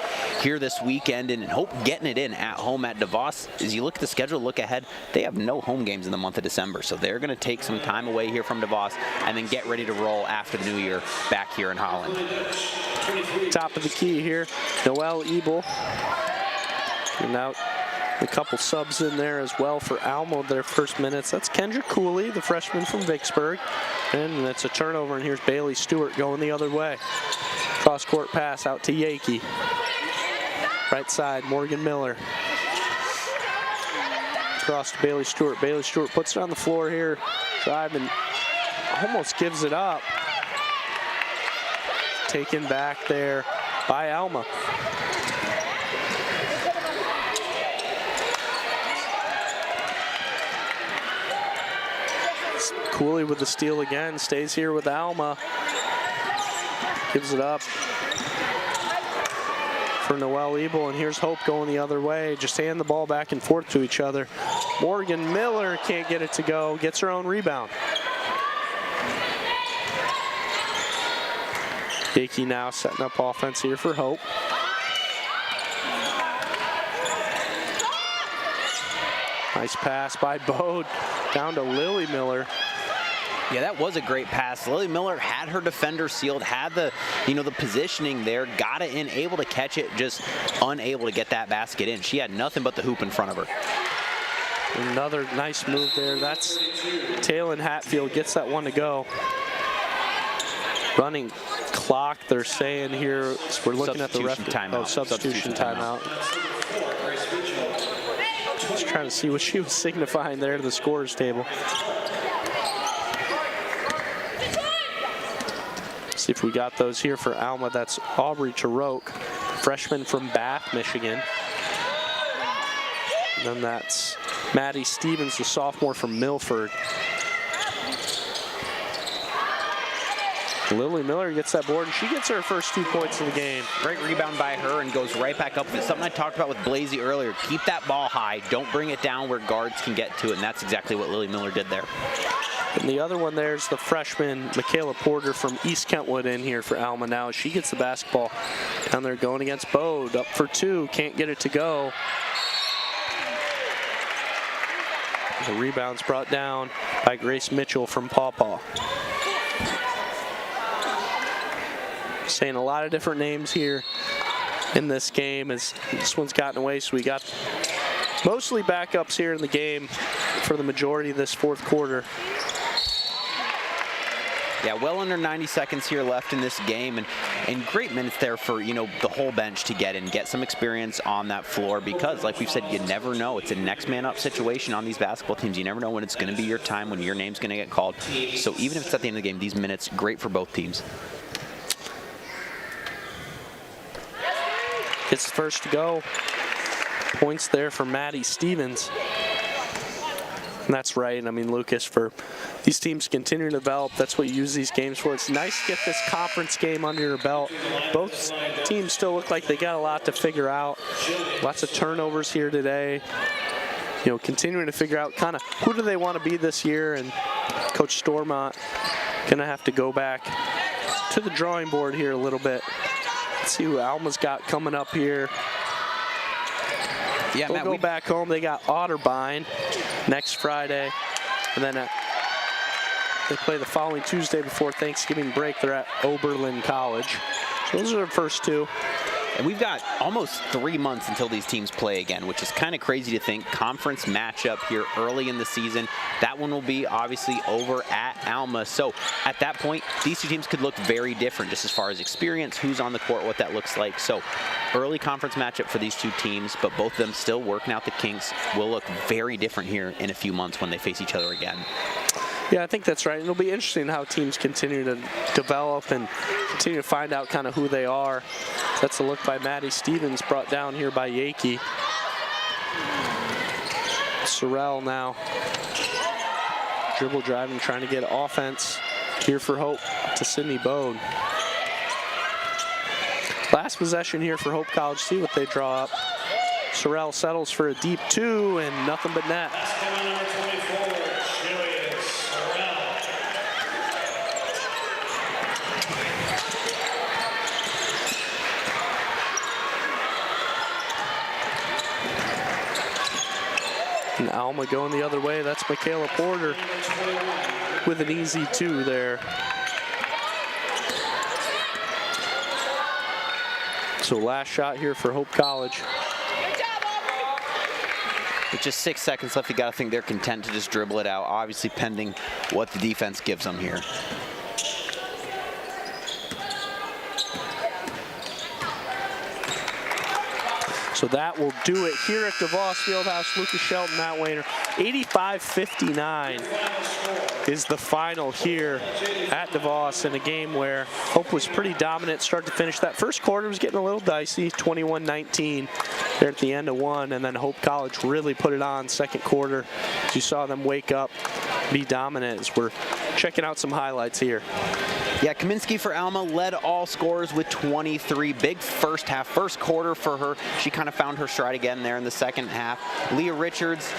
here this weekend, and Hope getting it in at home at DeVos. As you look at the schedule, look ahead, they have no home games in the month of December, so they're going to take some time away here from DeVos and then get ready to roll after the new year back here in Holland. Top of the key here, Noelle Ebel. And now a couple subs in there as well for Alma, their first minutes. That's Kendra Cooley, the freshman from Vicksburg. And it's a turnover, and here's Bailey Stewart going the other way. Cross-court pass out to Yakey. Right side, Morgan Miller. Cross to Bailey Stewart. Bailey Stewart puts it on the floor here, driving, almost gives it up. Taken back there by Alma. Cooley with the steal again, stays here with Alma. Gives it up for Noelle Ebel, and here's Hope going the other way. Just hand the ball back and forth to each other. Morgan Miller can't get it to go, gets her own rebound. Yakey now setting up offense here for Hope. Nice pass by Bode down to Lily Miller. Yeah, that was a great pass. Lily Miller had her defender sealed, had the, the positioning there, got it in, able to catch it, just unable to get that basket in. She had nothing but the hoop in front of her. Another nice move there. That's Taylor Hatfield gets that one to go. Running clock, they're saying here. We're looking at the timeout. Substitution timeout. Just trying to see what she was signifying there to the scorer's table. See if we got those here for Alma. That's Aubrey Taroke, freshman from Bath, Michigan. And then that's Maddie Stevens, the sophomore from Milford. Lily Miller gets that board, and she gets her first 2 points of the game. Great rebound by her and goes right back up. It's something I talked about with Blasey earlier. Keep that ball high. Don't bring it down where guards can get to it, and that's exactly what Lily Miller did there. And the other one there's the freshman, Michaela Porter from East Kentwood in here for Alma now. She gets the basketball down there going against Bode. Up for two, can't get it to go. The rebound's brought down by Grace Mitchell from Paw Paw. Saying a lot of different names here in this game as this one's gotten away, so we got mostly backups here in the game for the majority of this fourth quarter. Yeah, well under 90 seconds here left in this game, and great minutes there for, the whole bench to get in, get some experience on that floor, because like we've said, you never know. It's a next man up situation on these basketball teams. You never know when it's going to be your time, when your name's going to get called. So even if it's at the end of the game, these minutes, great for both teams. Gets the first to go. Points there for Maddie Stevens. And that's right. I mean, Lucas, for these teams continuing to develop, that's what you use these games for. It's nice to get this conference game under your belt. Both teams still look like they got a lot to figure out. Lots of turnovers here today. Continuing to figure out kind of who do they want to be this year, and Coach Stormont going to have to go back to the drawing board here a little bit. Let's see who Alma's got coming up here. Yeah, Matt, go back home. They got Otterbein next Friday, and then they play the following Tuesday before Thanksgiving break. They're at Oberlin College. So those are the first two. And we've got almost 3 months until these teams play again, which is kind of crazy to think. Conference matchup here early in the season. That one will be obviously over at Alma. So at that point, these two teams could look very different just as far as experience, who's on the court, what that looks like. So early conference matchup for these two teams, but both of them still working out the kinks, will look very different here in a few months when they face each other again. Yeah, I think that's right. It'll be interesting how teams continue to develop and continue to find out kind of who they are. That's a look by Maddie Stevens, brought down here by Yakey. Sorrell now. Dribble driving, trying to get offense here for Hope to Sydney Bode. Last possession here for Hope College. See what they draw up. Sorrell settles for a deep two and nothing but net. And Alma going the other way. That's Michaela Porter with an easy two there. So last shot here for Hope College. With just 6 seconds left, you got to think they're content to just dribble it out, obviously pending what the defense gives them here. So that will do it here at DeVos Fieldhouse. Lucas Shelton, Matt Wayner. 85-59 is the final here at DeVos in a game where Hope was pretty dominant start to finish. That first quarter was getting a little dicey, 21-19 there at the end of one, and then Hope College really put it on second quarter. You saw them wake up, be dominant as we're checking out some highlights here. Yeah, Kaminsky for Alma led all scorers with 23. Big first half, first quarter for her. She kind of found her stride again there in the second half. Leah Richards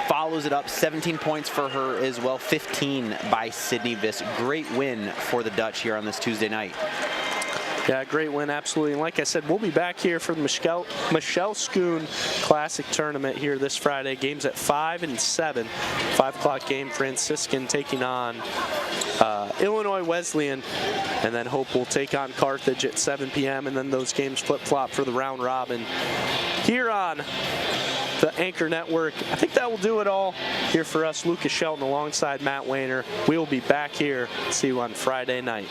follows it up, 17 points for her as well, 15 by Sydney Viss. Great win for the Dutch here on this Tuesday night. Yeah, great win, absolutely. And like I said, we'll be back here for the Michelle Schoon Classic Tournament here this Friday. Games at 5 and 7. 5 o'clock game, Franciscan taking on Illinois Wesleyan. And then Hope will take on Carthage at 7 p.m. And then those games flip-flop for the round robin here on the Anchor Network. I think that will do it all here for us. Lucas Shelton alongside Matt Wayner. We will be back here. See you on Friday night.